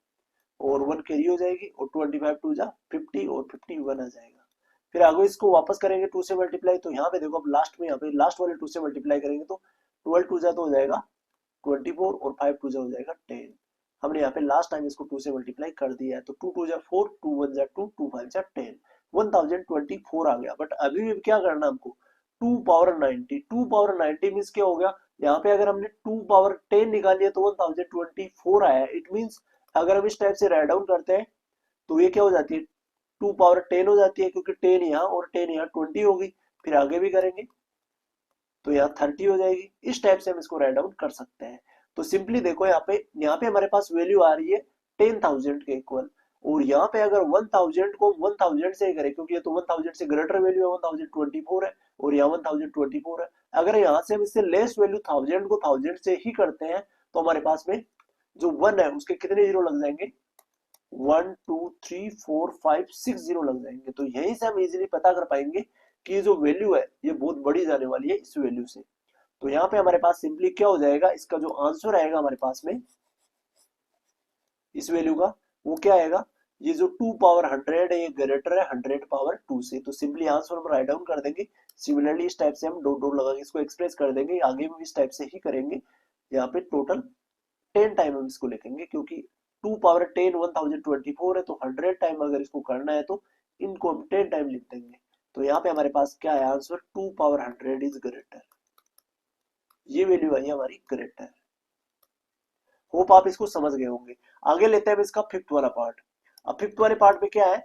और 1 कैरी हो जाएगी और 25 टू जा 50 और 51 आ जाएगा। फिर आगे इसको वापस करेंगे 2 से मल्टीप्लाई तो यहाँ पे देखो अब लास्ट में यहाँ पे लास्ट वाले 2 से मल्टीप्लाई करेंगे तो 12 टू जा तो हो जाएगा 24 और 5 टू जा हो जाएगा 10। हमने यहाँ पे लास्ट टाइम इसको 2 से मल्टीप्लाई कर दिया है तो 2 टू जा 4, 2 1 जा 2, 2 5 जा 10, 1024 आ गया। बट अभी भी क्या करना हमको 2 पावर 90, 2 पावर 90 मीन्स क्या हो गया, यहाँ पे अगर हमने 2 पावर 10 निकाली है तो 1024 आया है। इट मीन्स अगर हम इस टाइप से राइट डाउन करते हैं तो ये क्या हो जाती है 2 पावर 10 हो जाती है, क्योंकि 10 यहाँ और 10 यहाँ 20 होगी। फिर आगे भी करेंगे तो यहाँ 30 हो जाएगी। इस टाइप से हम इसको राइट डाउन कर सकते हैं। तो सिंपली देखो यहाँ पे हमारे पास वैल्यू आ रही है 10,000 के इक्वल, और यहाँ पे अगर 1000 को 1000 से करें क्योंकि ये तो 1000 से ग्रेटर वैल्यू है 1024 है और यहाँ 1024 है। अगर यहाँ से हम इससे लेस वैल्यू 1000 को 1000 से ही करते हैं तो हमारे पास में जो 1 है उसके कितने जीरो लग जाएंगे 1 2 3 4 5 6 जीरो लग जाएंगे। तो यहीं से हम इजीली पता कर पाएंगे कि ये जो वैल्यू है ये बहुत बड़ी जाने वाली है इस वैल्यू से। तो यहाँ पे हमारे पास सिंपली क्या हो जाएगा, इसका जो आंसर आएगा हमारे पास में इस वैल्यू का वो क्या आएगा, ये जो 2 पावर 100 है ये ग्रेटर है 100 पावर 2 से। तो सिंपली आंसर हम राइट डाउन कर देंगे। सिमिलरली इस टाइप से हम डॉट डॉट लगा के इसको एक्सप्रेस कर देंगे, आगे भी इस टाइप से ही करेंगे। यहाँ पे टोटल 10 टाइम हम इसको लिखेंगे क्योंकि 2 पावर 10 1024 है तो 100 टाइम अगर इसको करना है तो इनको हम 10 टाइम लिख देंगे। तो यहाँ पे हमारे पास क्या है आंसर 2 पावर 100 इज ग्रेटर, ये वैल्यू आई हमारी ग्रेटर। होप आप इसको समझ गए होंगे। आगे लेते हैं इसका फिफ्थ वाला पार्ट। अब फिफ्थ वाले पार्ट में क्या है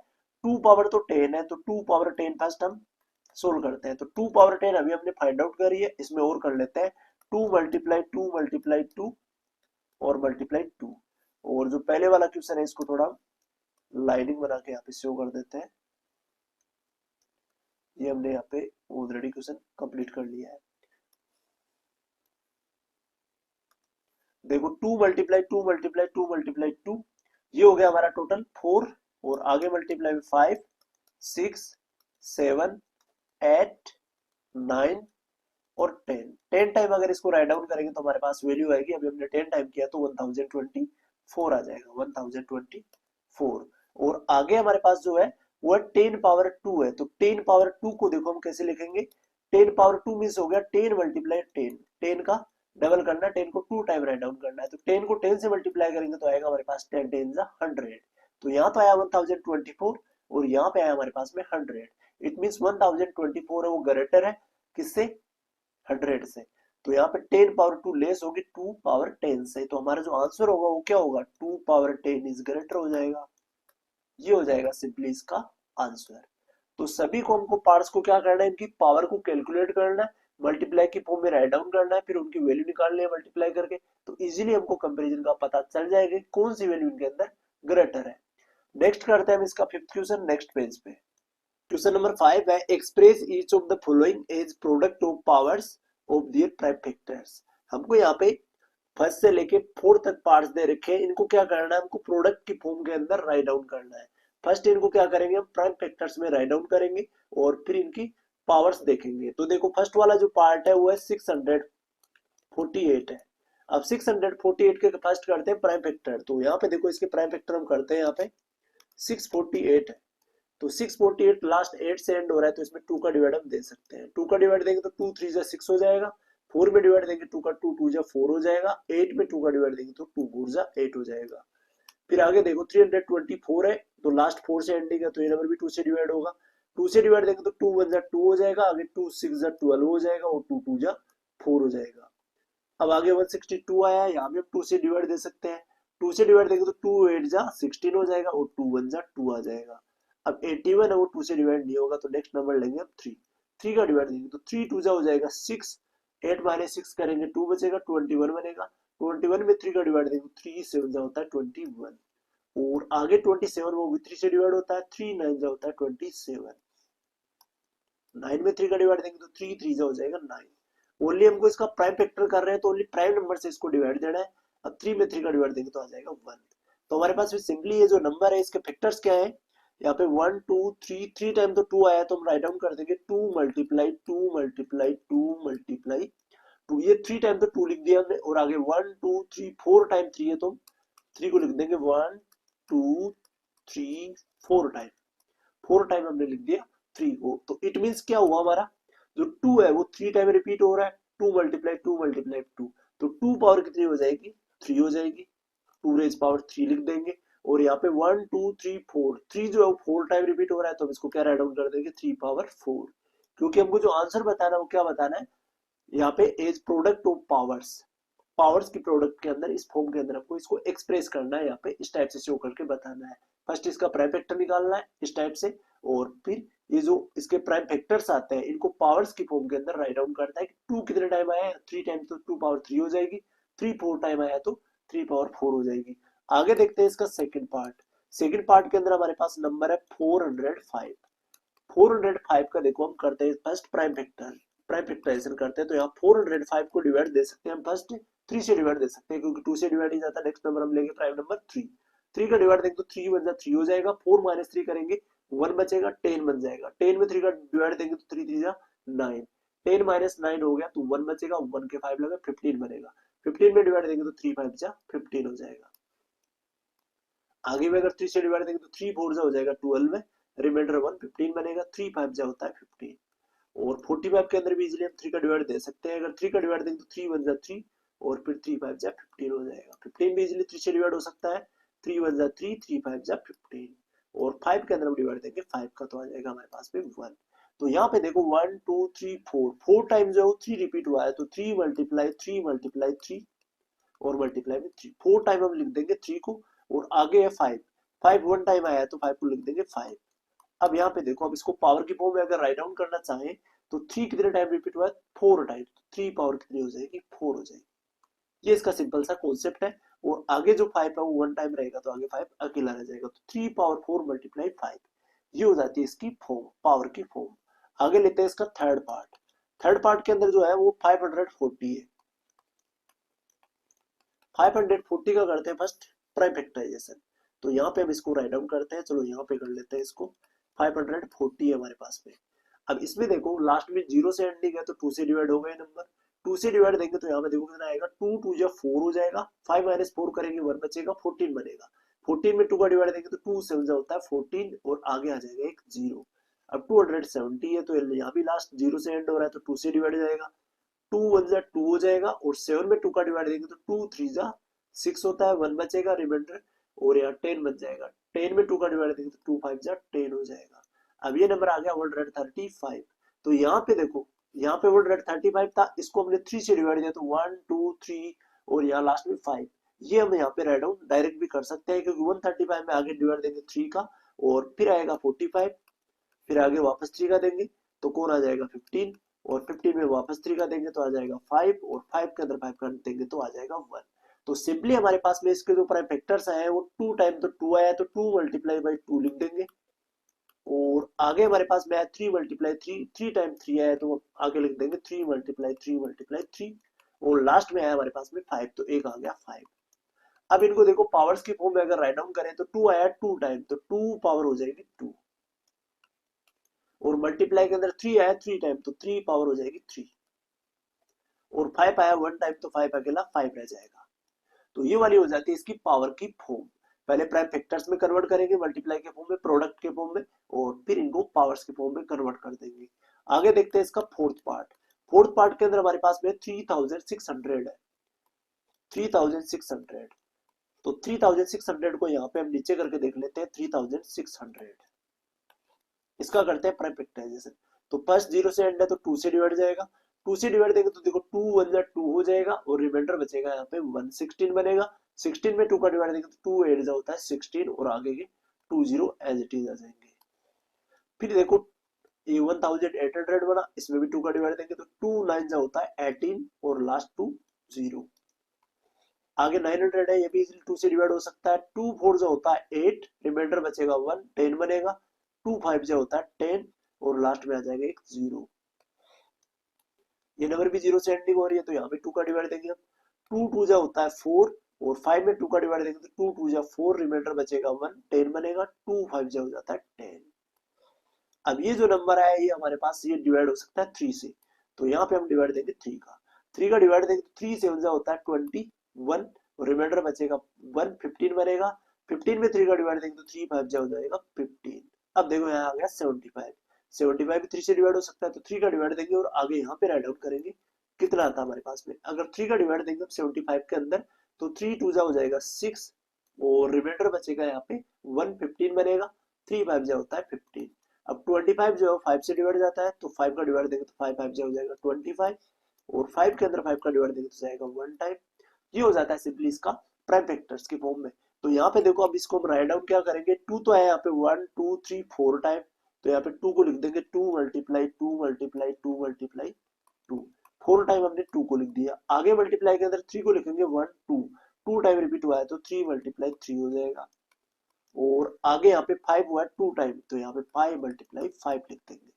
2 पावर तो 10 है तो 2 पावर 10 फर्स्ट हम सोल्व करते हैं। तो 2 पावर 10 अभी हमने फाइंड आउट करी है, इसमें और कर लेते हैं 2 मल्टीप्लाई 2 मल्टीप्लाई 2 और मल्टीप्लाई 2। और जो पहले वाला क्वेश्चन है इसको थोड़ा लाइनिंग बना के यहाँ पे शो कर देते हैं। ये हमने यहाँ पे ऑलरेडी क्वेश्चन कंप्लीट कर लिया है। देखो 2 मल्टीप्लाई 2 मल्टीप्लाई 2 मल्टीप्लाई 2 ये हो गया हमारा टोटल 4 और आगे मल्टीप्लाई 5 6 7 8 9 और 10 टाइम अगर इसको राइट डाउन करेंगे तो हमारे पास वैल्यू आएगी, अभी हमने 10 टाइम किया तो 1024 आ जाएगा 1024। और आगे हमारे पास जो है वो 10 पावर 2 है तो 10 पावर 2 को देखो हम कैसे लिखेंगे 10 पावर 2 मीन्स हो गया 10 मल्टीप्लाई 10, 10 का डबल करना, 10 को 2 टाइम राइट डाउन करना है तो 10 को 10 से मल्टीप्लाई करेंगे तो आएगा हमारे पास 10 10 100। तो यहाँ तो आया 1024 और यहाँ पे आया हमारे पास में 100। इट मीन्स 1024 है वो ग्रेटर है किससे 100 से। तो यहाँ पे 10 पावर 2 लेस होगी 2 पावर 10 से। तो हमारा जो आंसर होगा वो क्या होगा 2 पावर 10 इज ग्रेटर हो जाएगा। ये हो जाएगा सिंपली इसका आंसर। तो सभी को हमको पार्ट्स को क्या करना है, इनकी पावर को कैलकुलेट करना है, मल्टीप्लाई की फॉर्म में राइट डाउन करना है, फिर उनकी वैल्यू निकालनी है मल्टीप्लाई करके। तो इजीली हमको कंपैरिजन का पता चल जाएगा कौन सी वैल्यू इनके अंदर ग्रेटर है। नेक्स्ट करते हैं हम इसका फिफ्थ क्वेश्चन नेक्स्ट पेज पे। क्वेश्चन नंबर 5 है express each of the following as product of powers of their prime factors. हमको यहाँ पे फर्स्ट से लेके फोर्थ तक पार्ट्स दे रखे हैं, इनको क्या करना है हमको प्रोडक्ट की फॉर्म के अंदर राइट डाउन करना है। फर्स्ट इनको क्या करेंगे हम प्राइम फैक्टर्स में राइट डाउन करेंगे और फिर इनकी पावर्स देखेंगे। तो देखो फर्स्ट वाला जो पार्ट है वो है 648 है। अब 648 के फर्स्ट करते हैं प्राइम फैक्टर। तो यहाँ पे देखो इसके प्राइम फैक्टर हम करते हैं यहाँ पे 648 है तो 648 लास्ट 8 से एंड हो रहा है तो इसमें 2 का डिवाइड हम दे सकते हैं। 2 का डिवाइड देंगे तो 2 3 जा 6 हो जाएगा, 4 में डिवाइड देंगे 2 का 2 2 जा 4 हो जाएगा, 8 में 2 का डिवाइड देंगे तो 2 4 जा 8 हो जाएगा। फिर आगे देखो 324 है तो लास्ट 4 से एंडिंग है तो ये नंबर भी 2 से डिवाइड होगा, 2 से डिवाइड देंगे तो 2 1 जा 2 हो जाएगा, आगे 2 6 जा 12 हो जाएगा और 2 2 जा 4 हो जाएगा। अब आगे 162 आया, यहाँ भी हम 2 से डिवाइड दे सकते हैं, 2 से डिवाइड देंगे तो 2 8 जा 16 हो जाएगा और 2 1 जा 2 आ जाएगा। अब 81 है वो 2 से डिवाइड नहीं होगा तो नेक्स्ट नंबर लेंगे हम 3 का डिवाइड देंगे तो 3 2 जा हो जाएगा 6, 8 माइनस 6 करेंगे 2 बचेगा 21 बनेगा, 21 में 3 का डिवाइड देंगे 3 7 जा होता है 21 और आगे 27 वो भी 3 से डिवाइड होता है 3 9 जा होता है 27, 9 में 3 का डिवाइड देंगे तो 3 3 जा हो जाएगा 9। ओनली हमको इसका प्राइम फैक्टर कर रहे हैं तो ओनली प्राइम नंबर से इसको डिवाइड देना है। अब 3 में 3 का डिवाइड देंगे तो आ जाएगा 1। तो हमारे पास सिंपली ये जो नंबर है इसके फैक्टर्स क्या है यहाँ पे 1 2 3 3 टाइम तो 2 आया तो हम राइट डाउन कर देंगे 2 मल्टीप्लाई 2 मल्टीप्लाई 2 मल्टीप्लाई 2, ये 3 टाइम तो 2 लिख दिया हमने, और आगे 1 2 3 4 टाइम 3 है तो 3 को लिख देंगे 1 2 3 4 टाइम, 4 टाइम हमने लिख दिया 3 को। तो इट मीन्स क्या हुआ, हमारा जो 2 है वो 3 टाइम रिपीट हो रहा है, 2 मल्टीप्लाई 2 मल्टीप्लाई 2, तो 2 पावर कितनी हो जाएगी, 3 हो जाएगी, 2 रेज पावर 3 लिख देंगे। और यहाँ पे 1 2 3 4, 3 जो है वो 4 टाइम रिपीट हो रहा है तो हम इसको क्या राइट डाउन कर देंगे 3 पावर 4, क्योंकि हमको जो आंसर बताना है वो क्या बताना है, यहाँ पे as product of powers, powers की प्रोडक्ट के अंदर इस फॉर्म के अंदर आपको इसको एक्सप्रेस करना है, यहाँ पे इस टाइप से शो करके बताना है। फर्स्ट इसका प्राइम फैक्टर निकालना है इस टाइप से, और फिर ये जो इसके प्राइम फैक्टर्स आते हैं इनको पावर्स की फॉर्म के अंदर राइट डाउन करता है कि 2 कितने टाइम आया है, 3 टाइम तो 2 पावर 3 हो जाएगी, 3 4 टाइम आया तो 3 पावर 4 हो जाएगी। आगे देखते हैं इसका सेकंड पार्ट। सेकंड पार्ट के अंदर हमारे पास नंबर है 405। 405 का देखो हम करते हैं first prime factor, prime factorization करते हैं तो यहाँ 405 को डिवाइड दे सकते हैं हम फर्स्ट 3 से डिवाइड दे सकते हैं, क्योंकि 2 से डिवाइड नहीं जाता। नेक्स्ट नंबर हम लेंगे प्राइम नंबर 3, 3 का डिवाइड देंगे तो 3 बन जाए 3 हो जाएगा, 4 माइनस 3 करेंगे 1 बचेगा, 10 बन जाएगा, 10 में 3 का डिवाइड देंगे तो 3 3 जा 9, 10 माइनस 9 हो गया तो 1 बचेगा, 1 के 5 लगे 15 बनेगा, 15 में डिवाइड देंगे तो 3 5 जा 15 हो जाएगा। आगे में अगर 3 से डिवाइड देंगे तो 3 4 जा हो जाएगा 12 में, रिमाइंडर 1 15 बनेगा, 3 5 जा होता है 15। और 45 के अंदर भी इजीली हम 3 का डिवाइड दे सकते हैं, अगर 3 का डिवाइड देंगे तो 3 1 जा 3 और फिर 3 5 जा 15 हो जाएगा। 15 भी इजीली 3 से डिवाइड हो सकता है, 3 1 जा 3 3 5 जा 15, और 5 के अंदर हम डिवाइड देंगे 5 का तो आ जाएगा हमारे पास में 1। तो यहाँ पे देखो 1 2 3 4, 4 टाइम जो 3 रिपीट हुआ है तो 3 मल्टीप्लाई 3 मल्टीप्लाई 3 और मल्टीप्लाई में 3, 4 टाइम हम लिख देंगे 3 को, और आगे है 5, 5 1 टाइम आया है तो 5 को लिख देंगे 5। अब यहाँ पे देखो, अब इसको पावर की फॉर्म में अगर राइट डाउन करना चाहें तो 3 कितने टाइम रिपीट हुआ है, 4 टाइम, 3 पावर कितनी हो जाएगी 4 हो जाएगी। ये इसका सिंपल सा कॉन्सेप्ट है, और आगे जो 5 है वो 1 टाइम रहेगा तो आगे 5 अकेला रह जाएगा, तो 3 पावर 4 मल्टीप्लाई 5, ये हो जाती है इसकी फॉर्म, पावर की फॉर्म। आगे लेते हैं इसका थर्ड पार्ट। थर्ड पार्ट के अंदर जो है वो 540 है, 540 का करते हैं फर्स्ट प्राइम फैक्टराइजेशन, तो यहाँ पे हम इसको राइट डाउन करते हैं, चलो यहाँ पे कर लेते हैं इसको, 540 है हमारे पास में। अब इसमें देखो लास्ट में 0 से एंडिंग है तो 2 से डिवाइड हो गए नंबर, 2 से डिवाइड देंगे तो यहाँ पे देखो कितना आएगा, 2 2 जा 4 हो जाएगा, 5 माइनस 4 करेंगे 1 बचेगा, 14 बनेगा, 14 में 2 का डिवाइड देंगे तो 2 7 जा होता है 14, और आगे आ जाएगा एक 0। अब 270 है तो यहाँ भी लास्ट 0 से एंड हो रहा है तो 2 से डिवाइड जाएगा, 2 1 जा 2 हो जाएगा, और 7 में 2 का डिवाइड देंगे तो 2 3 जा 6 होता है, 1 बचेगा रिमाइंडर, और यहाँ 10 बच जाएगा, 10 में 2 का डिवाइड देंगे तो 2 5 जा 10 हो जाएगा। अब ये नंबर आ गया 135। तो यहाँ पे देखो, यहाँ पे 135 था, इसको हमने 3 से डिवाइड किया तो 1 2 3 और यहाँ लास्ट में 5, ये हम यहाँ पे राइट डाउन डायरेक्ट भी कर सकते हैं, क्योंकि 135 में आगे डिवाइड देंगे 3 का, और फिर आएगा 45, फिर आगे वापस 3 का देंगे तो कौन आ जाएगा 15, और 15 में वापस 3 का देंगे तो आ जाएगा 5, और 5 के अंदर 5 का देंगे तो आ जाएगा 1। तो सिंपली हमारे पास में इसके जो प्राइम फैक्टर्स आए हैं वो 2 टाइम तो 2 आया तो 2 मल्टीप्लाई बाई 2 लिख देंगे, और आगे हमारे पास में 3 मल्टीप्लाई 3, 3 टाइम 3 आया तो आगे लिख देंगे 3 मल्टीप्लाई 3 मल्टीप्लाई 3, और लास्ट में आया हमारे पास में 5 तो एक आ गया 5। अब इनको देखो पावर्स की फॉर्म में अगर राइट डाउन करें तो 2 आया 2 टाइम तो 2 पावर हो जाएगी 2, और मल्टीप्लाई के अंदर 3 आया 3 टाइम तो 3 पावर हो जाएगी 3, और 5 आया 1 टाइम तो 5 अकेला 5 रह जाएगा। तो ये वाली हो जाती है इसकी पावर की फॉर्म। पहले प्राइम फैक्टर्स में कन्वर्ट करेंगे, मल्टीप्लाई के फॉर्म में, प्रोडक्ट के फॉर्म में, और फिर इनको पावर्स के फॉर्म में कन्वर्ट कर देंगे। आगे देखते हैं इसका फोर्थ पार्ट। फोर्थ पार्ट के अंदर हमारे पास में 3600 है, 3600, तो 3600 को यहाँ पे हम नीचे करके देख लेते हैं 3600, इसका करते हैं प्राइम फैक्टराइजेशन। तो फर्स्ट 0 से एंड है तो 2 से डिवाइड जाएगा, 2 से डिवाइड देंगे तो देखो 2 1 जा 2 हो जाएगा, और रिमाइंडर बचेगा यहाँ पे 1, 16 बनेगा, 16 में 2 का डिवाइड देंगे तो 2 8 जा होता है 16, और आगे के 2 0 एज इट इज आ जाएंगे। फिर देखो ये 1800 बना, इसमें भी 2 का डिवाइड देंगे तो 2 9 जा होता है 18, और लास्ट 2 0। आगे 900 है, ये भी इजीली 2 से डिवाइड हो सकता है, 2 4 जो होता है 8, रिमाइंडर बचेगा 1, 10 बनेगा, 2 5 जो होता है 10, और लास्ट में आ जाएगा एक 0। ये नंबर भी 0 से एंडिंग हो रही है तो यहाँ पे 2 का डिवाइड देंगे हम, 2 2 जा होता है 4, और 5 में 2 का डिवाइड देंगे तो 2 2 जा 4, रिमाइंडर बचेगा 1, 10 बनेगा, 2 5 जा हो जाता है 10। अब ये जो नंबर आया ये हमारे पास ये डिवाइड हो सकता है 3 से, तो यहाँ पे हम डिवाइड देंगे 3 का डिवाइड देंगे तो 3 से 1 होता है 21, और रिमाइंडर बचेगा 1, 15 बनेगा, 15 में 3 का डिवाइड देंगे तो 3 5 जा हो जाएगा 15। अब देखो यहाँ आ गया 75, 75 भी 3 से डिवाइड हो सकता है, तो 3 का डिवाइड देंगे और आगे यहाँ पे राइट आउट करेंगे कितना आता है हमारे पास में। अगर 3 का डिवाइड देंगे 75 के अंदर तो 3 2 जा हो जाएगा 6, और रिमाइंडर बचेगा यहाँ पे 1, 15 बनेगा, 3 5 जा होता है 15। अब 25 जो है 5 से डिवाइड जाता है, तो 5 का डिवाइड देंगे तो 5 5 जा हो जाएगा 25, और 5 के अंदर 5 का डिवाइड देंगे तो जाएगा 1 टाइम। ये हो जाता है सिंपली इसका प्राइम फैक्टर्स की फॉर्म में। तो यहाँ पे देखो अब इसको हम राइट डाउन क्या करेंगे, 2 तो है यहाँ पे 1 2 3 4 टाइम, तो यहाँ पे 2 को लिख देंगे 2 मल्टीप्लाई 2 मल्टीप्लाई 2 मल्टीप्लाई 2, 4 टाइम हमने 2 को लिख दिया। आगे मल्टीप्लाई के अंदर 3 को लिखेंगे 1 2, 2 टाइम रिपीट हुआ है तो 3 मल्टीप्लाई 3 हो जाएगा, और आगे यहाँ पे 5 हुआ है 2 टाइम, तो यहाँ पे 5 मल्टीप्लाई 5 लिख देंगे।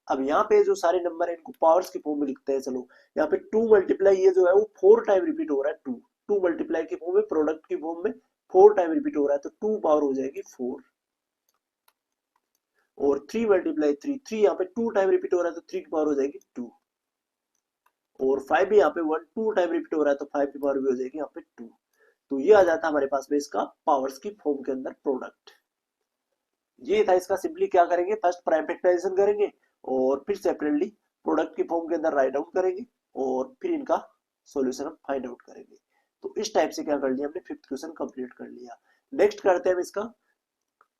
अब यहाँ पे जो सारे नंबर है इनको पावर्स की फॉर्म में लिखते हैं। चलो यहाँ पे 2 मल्टीप्लाई ये जो है वो 4 टाइम रिपीट हो रहा है, 2 2 मल्टीप्लाई की फॉर्म में, प्रोडक्ट की फॉर्म में 4 टाइम रिपीट हो रहा है, तो 2 पावर हो जाएगी 4, और 3 मल्टीप्लाई 3, 3 यहाँ पे 2 टाइम रिपीट हो रहा है तो 3 की पावर हो जाएगी 2, और 5 भी यहाँ पे 1 2 टाइम रिपीट हो रहा है तो 5 की पावर भी हो जाएगी यहाँ पे 2। तो ये आ जाता है हमारे पास में इसका पावर्स की फॉर्म के अंदर प्रोडक्ट। ये था इसका। सिंपली क्या करेंगे, फर्स्ट प्राइम फैक्टराइजेशन करेंगे और फिर सेपरेटली प्रोडक्ट की फॉर्म के अंदर राइट आउट करेंगे, और फिर इनका सॉल्यूशन हम फाइंड आउट करेंगे। तो इस टाइप से क्या कर लिया हमने, फिफ्थ क्वेश्चन कंप्लीट कर लिया। नेक्स्ट करते हैं हम इसका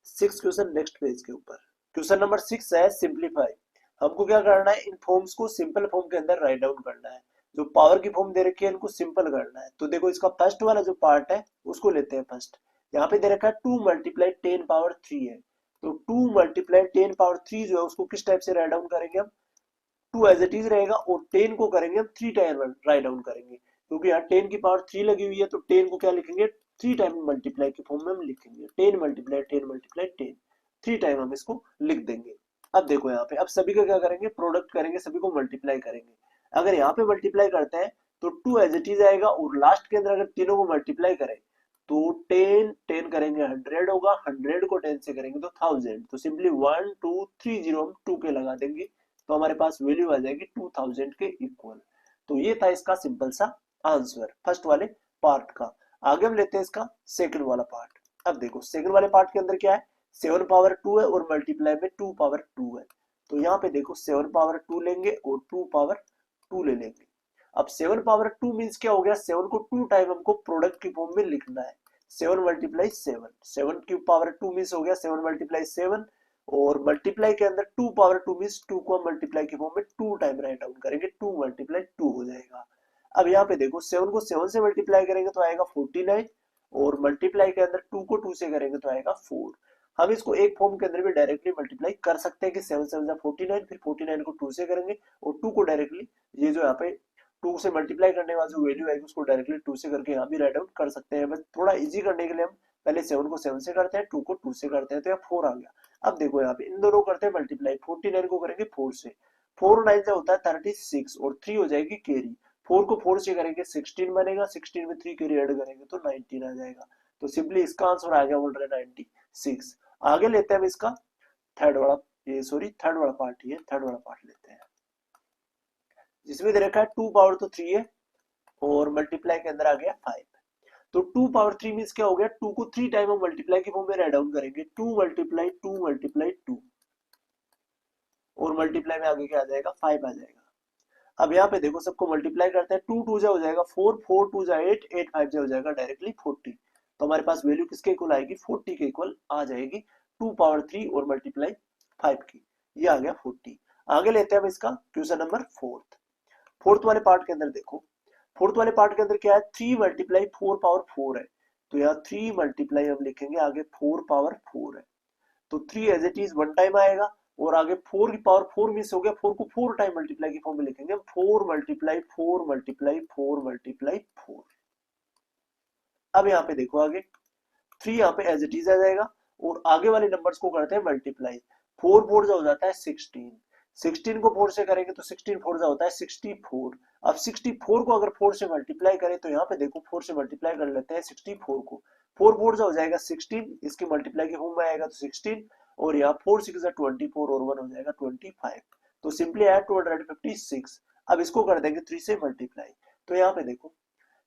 सिक्स क्वेश्चन नेक्स्ट पेज के ऊपर। क्वेश्चन नंबर 6 है सिंप्लीफाई। हमको क्या करना है, इन फॉर्म्स को सिंपल फॉर्म के अंदर राइट डाउन करना है। जो पावर की फॉर्म दे रखी है इनको सिंपल करना है। तो देखो इसका फर्स्ट वाला जो पार्ट है उसको लेते हैं फर्स्ट। यहाँ पे दे रखा है 2 मल्टीप्लाई 10 पावर 3 है, तो 2 मल्टीप्लाई 10 पावर 3 जो है उसको किस टाइप से राइट डाउन करेंगे हम, 2 एज इट इज रहेगा, और 10 को करेंगे हम 3 टाइम राइट डाउन करेंगे, क्योंकि यहाँ 10 की पावर 3 लगी हुई है, तो 10 को क्या लिखेंगे 3 टाइम मल्टीप्लाई की फॉर्म में हम लिखेंगे, 10 मल्टीप्लाई 10 मल्टीप्लाई 10, 3 टाइम हम इसको लिख देंगे। अब देखो यहाँ पे अब सभी का क्या करेंगे, प्रोडक्ट करेंगे, सभी को मल्टीप्लाई करेंगे। अगर यहाँ पे मल्टीप्लाई करते हैं तो 2 एज इट इज आएगा, और लास्ट के अंदर अगर तीनों को मल्टीप्लाई करें तो 10 10 करेंगे 100 होगा, 100 को 10 से करेंगे तो 1000, तो सिंपली 1 2 3 0 हम 2 के लगा देंगे, तो हमारे पास वैल्यू आ जाएगी 2000 के इक्वल। तो ये था इसका सिंपल सा आंसर फर्स्ट वाले पार्ट का। आगे हम लेते हैं इसका सेकंड वाला पार्ट। अब देखो सेकंड वाले पार्ट के अंदर क्या है, 7 पावर 2 है और मल्टीप्लाई में 2 पावर 2 है। तो यहाँ पे देखो 7 पावर 2 लेंगे और 2 पावर 2 ले लेंगे। अब 7 पावर 2 मीन्स क्या हो गया, 7 को 2 टाइम हमको प्रोडक्ट की फॉर्म में लिखना है। 7 मल्टीप्लाई 7, 7 की पावर 2 मीन्स हो गया 7 मल्टीप्लाई 7, और मल्टीप्लाई के अंदर 2 पावर 2 मीन्स 2 को हम मल्टीप्लाई की फॉर्म में 2 टाइम राइट डाउन करेंगे, 2 मल्टीप्लाई 2 हो जाएगा। अब यहाँ पे देखो 7 को 7 से मल्टीप्लाई करेंगे तो आएगा 49, और मल्टीप्लाई के अंदर 2 को 2 से करेंगे तो आएगा 4। हम इसको एक फॉर्म के अंदर भी डायरेक्टली मल्टीप्लाई कर सकते हैं कि 7 7 49, फिर 49 को 2 से करेंगे और 2 को डायरेक्टली ये जो यहाँ पे 2 से मल्टीप्लाई करने वाला जो वैल्यू आएगी उसको डायरेक्टली 2 से करके यहाँ भी राइट आउट कर सकते हैं। बस थोड़ा इजी करने के लिए हम पहले 7 को 7 से करते हैं, 2 को 2 से करते हैं, तो यहाँ 4 आ गया। अब देखो यहाँ पे इन दोनों करते हैं मल्टीप्लाई, 49 को करेंगे 4 से, 4 9 से होता है 36, और 3 हो जाएगी कैरी, 4 को 4 से करेंगे 16 बनेगा, 16 में 3 कैरी ऐड करेंगे तो 19 आ जाएगा। तो सिंपली इसका आंसर आ गया बोल रहे 96। आगे लेते हैं हम इसका थर्ड वाला, ये सॉरी थर्ड वाला पार्ट, ये थर्ड वाला पार्ट लेते हैं जिसमें दे रखा है 2 पावर तो 3 है और मल्टीप्लाई के अंदर आ गया 5। तो 2 पावर 3 मींस क्या हो गया, 2 को 3 टाइम हम मल्टीप्लाई की फॉर्म में राइट डाउन करेंगे, 2 मल्टीप्लाई 2 मल्टीप्लाई 2, और मल्टीप्लाई में आगे क्या आ जाएगा 5 आ जाएगा। अब यहाँ पे देखो सबको मल्टीप्लाई करते हैं, 2 2 जा हो जाएगा 4, 4 2 जा 8, 8 5 जा हो जाएगा डायरेक्टली 40। तो हमारे पास वैल्यू किसके इक्वल आएगी, 40 के इक्वल आ जाएगी, 2 पावर 3 और मल्टीप्लाई 5 की, ये आ गया 40। आगे लेते हैं हम इसका क्वेश्चन नंबर फोर्थ वाले पार्ट के अंदर देखो, फोर्थ वाले पार्ट के अंदर क्या है, 3 मल्टीप्लाई 4 पावर 4 है, तो यहाँ 3 मल्टीप्लाई हम लिखेंगे आगे 4 पावर 4 है, तो 3 as it is one time आएगा, और आगे 4 की पावर 4 मिस हो गया, 4 को 4 टाइम मल्टीप्लाई की फॉर्म में लिखेंगे, 4 मल्टीप्लाई 4 मल्टीप्लाई 4 मल्टीप्लाई 4। अब यहाँ पे देखो आगे 3 यहाँ पे एज इट इज आ जाएगा, और आगे वाले नंबर्स को करते हैं मल्टीप्लाई, 4 4 जो हो जाता है 16, 16 को 4 से करेंगे तो 16 4 जा होता है 64। अब 64 को अगर 4 से मल्टीप्लाई करें तो यहाँ पे देखो 4 से मल्टीप्लाई कर लेते हैं 64 को, 4 4 जा हो जाएगा 16, इसके मल्टीप्लाई के फॉर्म में आएगा तो 16, और यहाँ 4 6 जा 24 और 1 हो जाएगा 25। तो सिंपली ऐड 256। अब इसको कर देंगे 3 से मल्टीप्लाई, तो यहाँ पे देखो,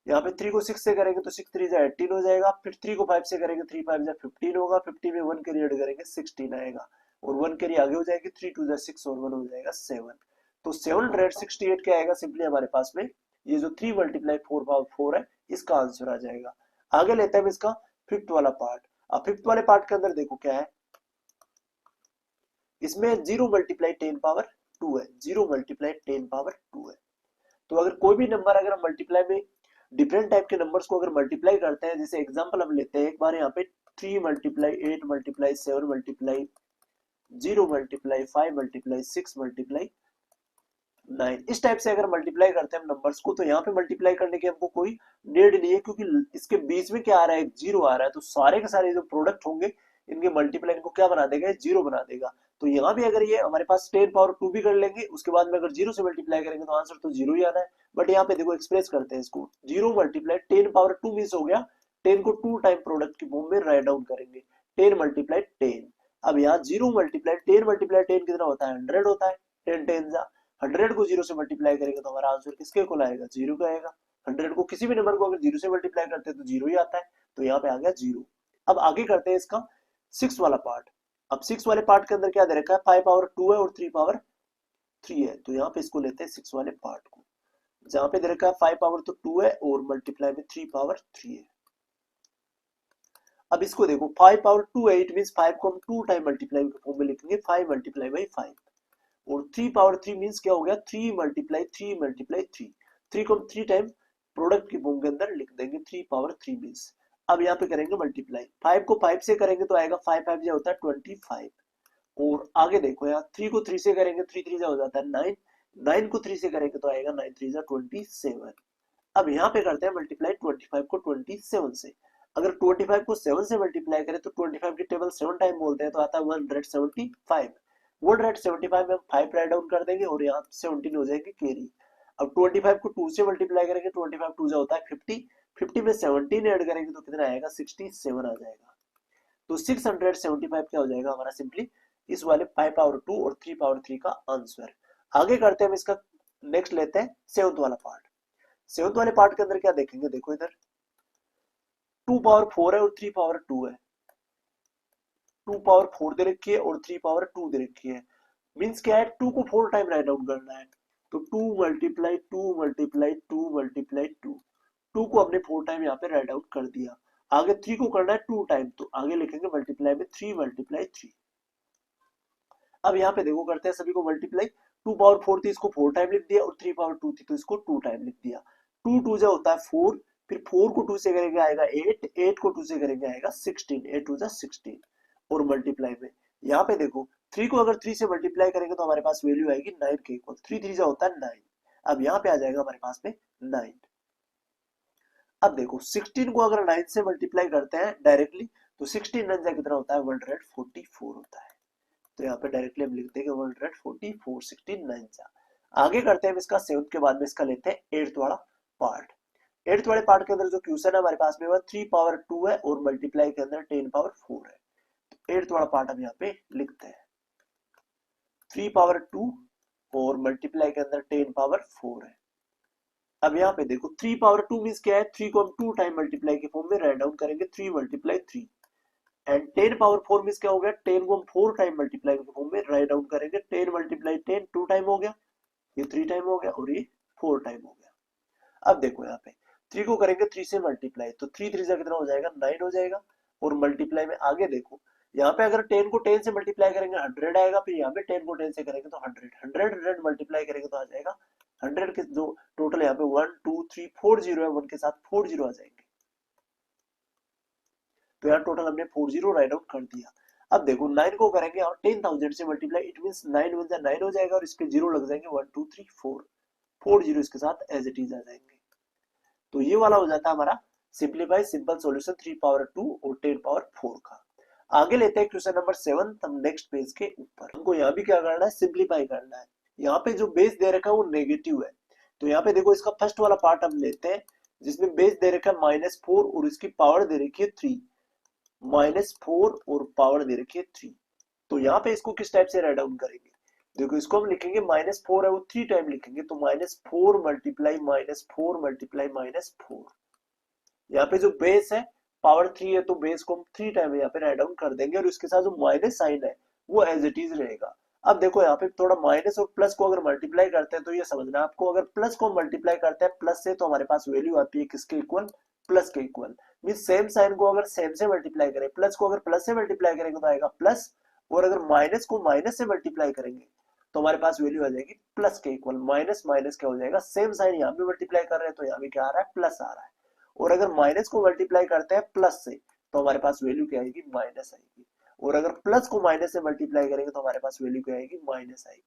यहाँ पे 3 को 6 से करेंगे तो 6 3 जा 18 हो जाएगा, फिर 3 को 5 से करेंगे 3 5 जा 15 होगा, 15 में 1 कैरी ऐड करेंगे 16 आएगा, और 1 कैरी आगे हो जाएगी, 3 2 जा 6 और 1 हो जाएगा 7। तो 768 क्या आएगा सिंपली हमारे पास में, ये जो 3 मल्टीप्लाई 4 पावर 4 है इसका आंसर आ जाएगा। आगे लेते हैं इसका फिफ्थ वाला पार्ट। अब फिफ्थ वाले पार्ट के अंदर देखो क्या है, इसमें 0 मल्टीप्लाई 10 पावर 2 है, 0 मल्टीप्लाई 10 पावर 2 है। तो अगर कोई भी नंबर अगर हम मल्टीप्लाई में डिफरेंट टाइप के नंबर्स को अगर मल्टीप्लाई करते हैं, जैसे एग्जांपल हम लेते हैं एक बार यहाँ पे 3 multiply 8 multiply 7 multiply 0 multiply 5 multiply 6 multiply 9, इस टाइप से अगर मल्टीप्लाई करते हैं हम नंबर्स को, तो यहाँ पे मल्टीप्लाई करने की हमको कोई नीड नहीं है, क्योंकि इसके बीच में क्या आ रहा है, एक जीरो आ रहा है, तो सारे के सारे जो प्रोडक्ट होंगे इनके मल्टीप्लाई इनको क्या बना देगा, जीरो बना देगा। तो यहाँ भी अगर ये हमारे पास 10 पावर 2 भी कर लेंगे, उसके बाद में अगर जीरो से मल्टीप्लाई करेंगे तो आंसर तो जीरो ही आना है। बट यहाँ पे देखो एक्सप्रेस करते हैं इसको, 0 मल्टीप्लाई 10 पावर 2 मीन्स हो गया 10 को 2 टाइम प्रोडक्ट की फॉर्म में राइट डाउन करेंगे, 10 मल्टीप्लाई 10। अब यहाँ 0 मल्टीप्लाई 10 मल्टीप्लाई 10 कितना होता है, 100 होता है, 10 10 जा 100 को 0 से मल्टीप्लाई करेंगे तो हमारा आंसर किसके को आएगा, जीरो का आएगा। 100 को किसी भी नंबर को अगर जीरो से मल्टीप्लाई करते हैं तो जीरो ही आता है, तो यहाँ पे आ गया जीरो। अब आगे करते हैं इसका सिक्स वाला पार्ट। अब सिक्स वाले पार्ट के अंदर क्या दे रखा है, 5 पावर 2 है और 3 पावर 3 है, तो यहाँ पे इसको लेते हैं सिक्स वाले पार्ट को, जहां पे दे रखा है 5 पावर तो 2 है और मल्टीप्लाई में 3 पावर 3 है। अब इसको देखो 5 पावर 2 है, इट मींस 5 को हम 2 टाइम मल्टीप्लाई के फॉर्म में लिखेंगे 5 मल्टीप्लाई बाई 5, और 3 पावर 3 मींस क्या हो गया, 3 मल्टीप्लाई 3 मल्टीप्लाई 3, 3 को हम 3 टाइम प्रोडक्ट की फॉर्म के अंदर लिख देंगे 3 पावर 3 मींस। अब यहाँ पे करेंगे मल्टीप्लाई, 5 को 5 से करेंगे तो आएगा 5 5 जो होता है 25, और आगे देखो यहाँ 3 को 3 से करेंगे 3 3 हो जाता है 9, 9 को 3 से करेंगे तो आएगा 9 3 27। अब यहाँ पे करते हैं मल्टीप्लाई 25 को 27 से, अगर 25 को 7 से मल्टीप्लाई करें तो 25 की टेबल 7 टाइम बोलते हैं तो आता है 175, 175 में हम 5 राइट डाउन कर देंगे और यहाँ 17 हो जाएंगे कैरी। अब 25 को 2 से मल्टीप्लाई करेंगे, 25 2 होता है 50, 50 में 17 ऐड करेंगे तो कितना आएगा 67 आ जाएगा। तो 675 क्या हो जाएगा हमारा सिंपली इस वाले 5 पावर 2 और 3 पावर 3 का आंसर। आगे करते हैं हम इसका नेक्स्ट लेते हैं सेवंथ वाला पार्ट। सेवंथ वाले पार्ट के अंदर क्या देखेंगे, देखो इधर 2 पावर 4 है और 3 पावर 2 है, 2 पावर 4 दे रखी है और 3 पावर 2 दे रखी है, मींस क्या है 2 को 4 टाइम राइट डाउन करना है, तो 2 मल्टीप्लाई 2 मल्टीप्लाई 2 मल्टीप्लाई 2, 2 को हमने 4 टाइम यहाँ पे राइट आउट कर दिया। आगे 3 को करना है 2 टाइम, तो आगे लिखेंगे मल्टीप्लाई में 3 मल्टीप्लाई 3। अब यहाँ पे देखो करते हैं सभी को मल्टीप्लाई, 2 पावर 4 थी इसको 4 टाइम लिख दिया और 3 पावर 2 थी तो इसको 2 टाइम लिख दिया। 2 2 जो होता है 4, फिर 4 को 2 से करेंगे आएगा 8, 8 को 2 से करेंगे आएगा 16, 8 2 16, और मल्टीप्लाई में यहाँ पे देखो 3 को अगर 3 से मल्टीप्लाई करेंगे तो हमारे पास वैल्यू आएगी 9 के इक्वल, 3 3 जो होता है 9। अब यहाँ पे आ जाएगा हमारे पास में 9। अब देखो 16 को अगर 9 से मल्टीप्लाई करते हैं डायरेक्टली तो 16 9 जा कितना होता है 144 होता है, तो यहाँ पे डायरेक्टली हम लिखते हैं 144, 16 9 जा। आगे करते हैं इसका सेवंथ के बाद में इसका लेते हैं एट्थ वाला पार्ट। एट्थ वाले पार्ट के अंदर जो क्वेश्चन है हमारे पास में वो 3 पावर 2 है और मल्टीप्लाई के अंदर 10 पावर 4 है, तो एट्थ वाला पार्ट हम यहाँ पे लिखते हैं 3 पावर 2 और मल्टीप्लाई के अंदर 10 पावर 4 है। अब यहाँ पे देखो 3 पावर 2 मींस क्या है, 3 को हम 2 टाइम मल्टीप्लाई के फॉर्म में राइट डाउन करेंगे 3 मल्टीप्लाई 3, एंड 10 पावर 4 मींस क्या हो गया, 10 को हम 4 टाइम मल्टीप्लाई के फॉर्म में राइट डाउन करेंगे, 10 मल्टीप्लाई 10 2 टाइम हो गया, ये 3 टाइम हो गया और ये 4 टाइम हो गया। अब देखो यहाँ पे 3 को करेंगे 3 से मल्टीप्लाई तो 3 3 से कितना हो जाएगा 9 हो जाएगा, और मल्टीप्लाई में आगे देखो यहाँ पे अगर 10 को 10 से मल्टीप्लाई करेंगे 100 आएगा, फिर यहाँ पे 10 को 10 से करेंगे तो 100 मल्टीप्लाई करेंगे तो आ जाएगा 100 के जो टोटल यहाँ पे 1 2 3 4 जीरो है, 1 के साथ 4 जीरो आ जाएंगे, तो यहाँ टोटल हमने 4 जीरो राइट डाउन कर दिया। अब देखो 9 को करेंगे और 10,000 से मल्टीप्लाई, इट मींस 9 1 9 हो जाएगा और इसके जीरो लग जाएंगे 1 2 3 4, 4 जीरो इसके साथ एज इट इज आ जाएंगे। तो ये वाला हो जाता है हमारा सिंपलीफाई सिंपल सॉल्यूशन 3 पावर 2 और 10 पावर 4 का। आगे लेते हैं क्वेश्चन नंबर 7, हम नेक्स्ट पेज के ऊपर। हमको यहाँ भी क्या करना है, सिंप्लीफाई करना है। यहाँ पे जो बेस दे रखा है वो नेगेटिव है, तो यहाँ पे देखो इसका फर्स्ट वाला पार्ट हम लेते हैं जिसमें बेस दे रखा है -4 और इसकी पावर दे रखी है 3, -4 और पावर दे रखी है 3। तो यहाँ पे इसको किस टाइप से राइट डाउन करेंगे, देखो इसको हम लिखेंगे -4 है वो 3 टाइम लिखेंगे, तो -4 मल्टीप्लाई -4 मल्टीप्लाई -4। यहाँ पे जो बेस है पावर 3 है तो बेस को हम 3 टाइम यहाँ पे राइट डाउन कर देंगे और इसके साथ जो माइनस साइन है वो एज इट इज रहेगा। अब देखो यहाँ पे थोड़ा माइनस और प्लस को अगर मल्टीप्लाई करते हैं तो ये समझना आपको, अगर प्लस को मल्टीप्लाई करते हैं प्लस से तो हमारे पास वैल्यू आती है किसके इक्वल, प्लस के इक्वल। मीन सेम साइन को अगर सेम से मल्टीप्लाई करें, प्लस को अगर प्लस से मल्टीप्लाई करेंगे तो आएगा प्लस, और अगर माइनस को माइनस से मल्टीप्लाई करेंगे तो हमारे पास वैल्यू आ जाएगी प्लस के इक्वल। माइनस माइनस क्या हो जाएगा, सेम साइन यहाँ पे मल्टीप्लाई कर रहे हैं तो यहाँ भी क्या आ रहा है, प्लस आ रहा है। और अगर माइनस को मल्टीप्लाई करते हैं प्लस से तो हमारे पास वैल्यू क्या आएगी, माइनस आएगी। और अगर प्लस को माइनस से मल्टीप्लाई करेंगे तो हमारे पास वैल्यू क्या आएगी, माइनस आएगी।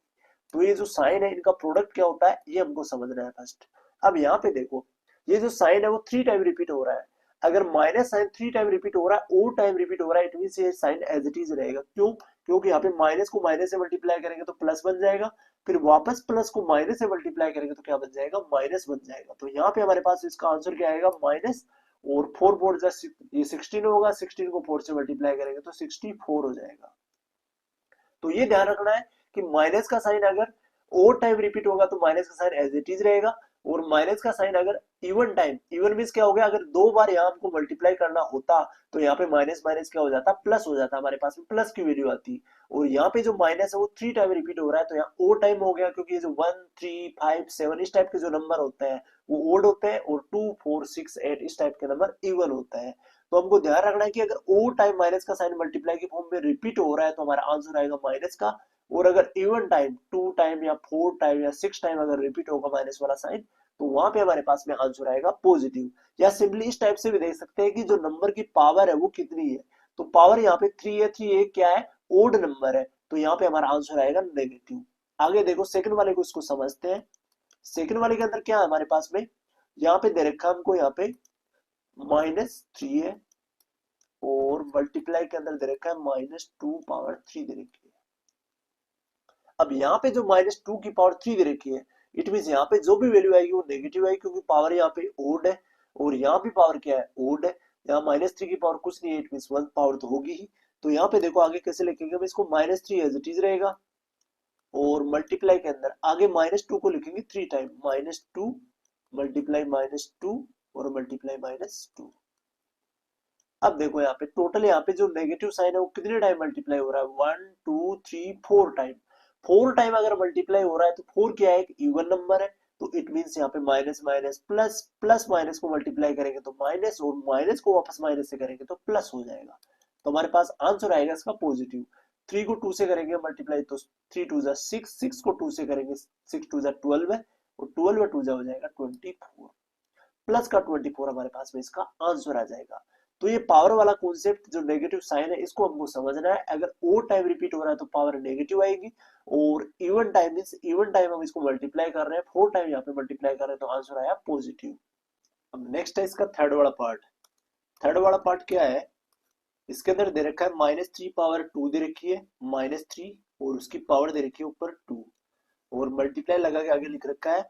तो ये जो साइन है इनका प्रोडक्ट क्या होता है ये हमको समझना है फर्स्ट। अब यहाँ पे देखो ये जो साइन है वो 3 टाइम रिपीट हो रहा है, अगर माइनस साइन 3 टाइम रिपीट हो रहा है और टाइम रिपीट हो रहा है, इट मीन ये साइन एज इट इज रहेगा। क्यों, क्योंकि यहाँ पे माइनस को माइनस से मल्टीप्लाई करेंगे तो प्लस बन जाएगा, फिर वापस प्लस को माइनस से मल्टीप्लाई करेंगे तो क्या बन जाएगा, माइनस बन जाएगा। तो यहाँ पे हमारे पास इसका आंसर क्या आएगा, माइनस, और 4 4 ये 16 होगा, 16 को 4 से मल्टीप्लाई करेंगे तो 64 हो जाएगा। तो ये ध्यान रखना है कि माइनस का साइन अगर और टाइम रिपीट होगा तो माइनस का साइन एज इट इज रहेगा, और माइनस का साइन अगर इवन टाइम, इवन मींस क्या हो गया, अगर 2 बार यहाँ हमको मल्टीप्लाई करना होता तो यहाँ पे माइनस माइनस क्या हो जाता, प्लस हो जाता, हमारे पास में प्लस की वैल्यू आती। और यहाँ पे जो माइनस है वो 3 टाइम रिपीट हो रहा है तो यहाँ और टाइम हो गया, क्योंकि ये जो 1 3 5 7 इस टाइप के जो नंबर होते हैं वो ओड होते हैं, और 2 4 6 8 इस टाइप के नंबर इवन होता है। तो हमको ध्यान रखना है कि अगर और टाइम माइनस का साइन मल्टीप्लाई के फॉर्म में रिपीट हो रहा है तो हमारा आंसर आएगा माइनस का, और अगर इवन टाइम 2 टाइम या 4 टाइम या 6 टाइम अगर रिपीट होगा माइनस वाला साइन तो वहां पे हमारे पास में आंसर आएगा पॉजिटिव। या सिंपली इस टाइप से भी देख सकते हैं कि जो नंबर की पावर है वो कितनी है, तो पावर यहाँ पे 3 है, 3 एक क्या है, ओड नंबर है, तो यहाँ पे हमारा आंसर आएगा नेगेटिव। आगे देखो सेकंड वाले को इसको समझते हैं। सेकंड वाले के अंदर क्या है हमारे पास में, यहाँ पे दे रखा हमको, यहाँ पे -3 है और मल्टीप्लाई के अंदर दे रखा है -2 पावर 3 दे रखी है। अब यहाँ पे जो -2 की पावर 3 दे रखी है, इट मीन यहाँ पे जो भी वैल्यू आएगी वो नेगेटिव आएगी, क्योंकि पावर यहाँ पे ओड है और यहाँ भी पावर क्या है, ओड है। यहाँ -3 की पावर कुछ नहीं है, इट मीन 1 पावर तो होगी ही। तो यहाँ पे देखो आगे कैसे लिखेंगे, इसको -3 एज इट इज रहेगा, और मल्टीप्लाई के अंदर आगे -2 को लिखेंगे 3 टाइम, -2 मल्टीप्लाई -2 और मल्टीप्लाई -2। अब देखो यहाँ पे टोटल, यहाँ पे जो नेगेटिव साइन है वो कितने टाइम मल्टीप्लाई हो रहा है, 1 2 3 4 टाइम। 4 टाइम अगर मल्टीप्लाई हो रहा है तो 4 क्या है, एक इवन नंबर है, तो इट मींस यहाँ पे minus minus plus, plus minus को मल्टीप्लाई करेंगे तो माइनस, और माइनस को वापस माइनस से करेंगे तो प्लस हो जाएगा। तो हमारे पास आंसर आएगा इसका पॉजिटिव। 3 को 2 से करेंगे मल्टीप्लाई तो 3 2 6, 6 को 2 से करेंगे 6 2 12 है, और 12 2 हो जाएगा 24, प्लस का 24 हमारे पास में इसका आंसर आ जाएगा। तो ये पावर वाला कॉन्सेप्ट जो नेगेटिव साइन है इसको हमको समझना है, अगर और टाइम रिपीट हो रहा है तो पावर नेगेटिव आएगी, और even time means even time हम इसको मल्टीप्लाई कर रहे हैं, 4 टाइम यहाँ पे मल्टीप्लाई कर रहे हैं तो आंसर आया पॉजिटिव। अब नेक्स्ट है इसका थर्ड वाला पार्ट। थर्ड वाला पार्ट क्या है, इसके अंदर दे रखा है -3 पावर 2 दे रखी है, -3 और उसकी पावर दे रखी है ऊपर 2, और मल्टीप्लाई लगा के आगे लिख रखा है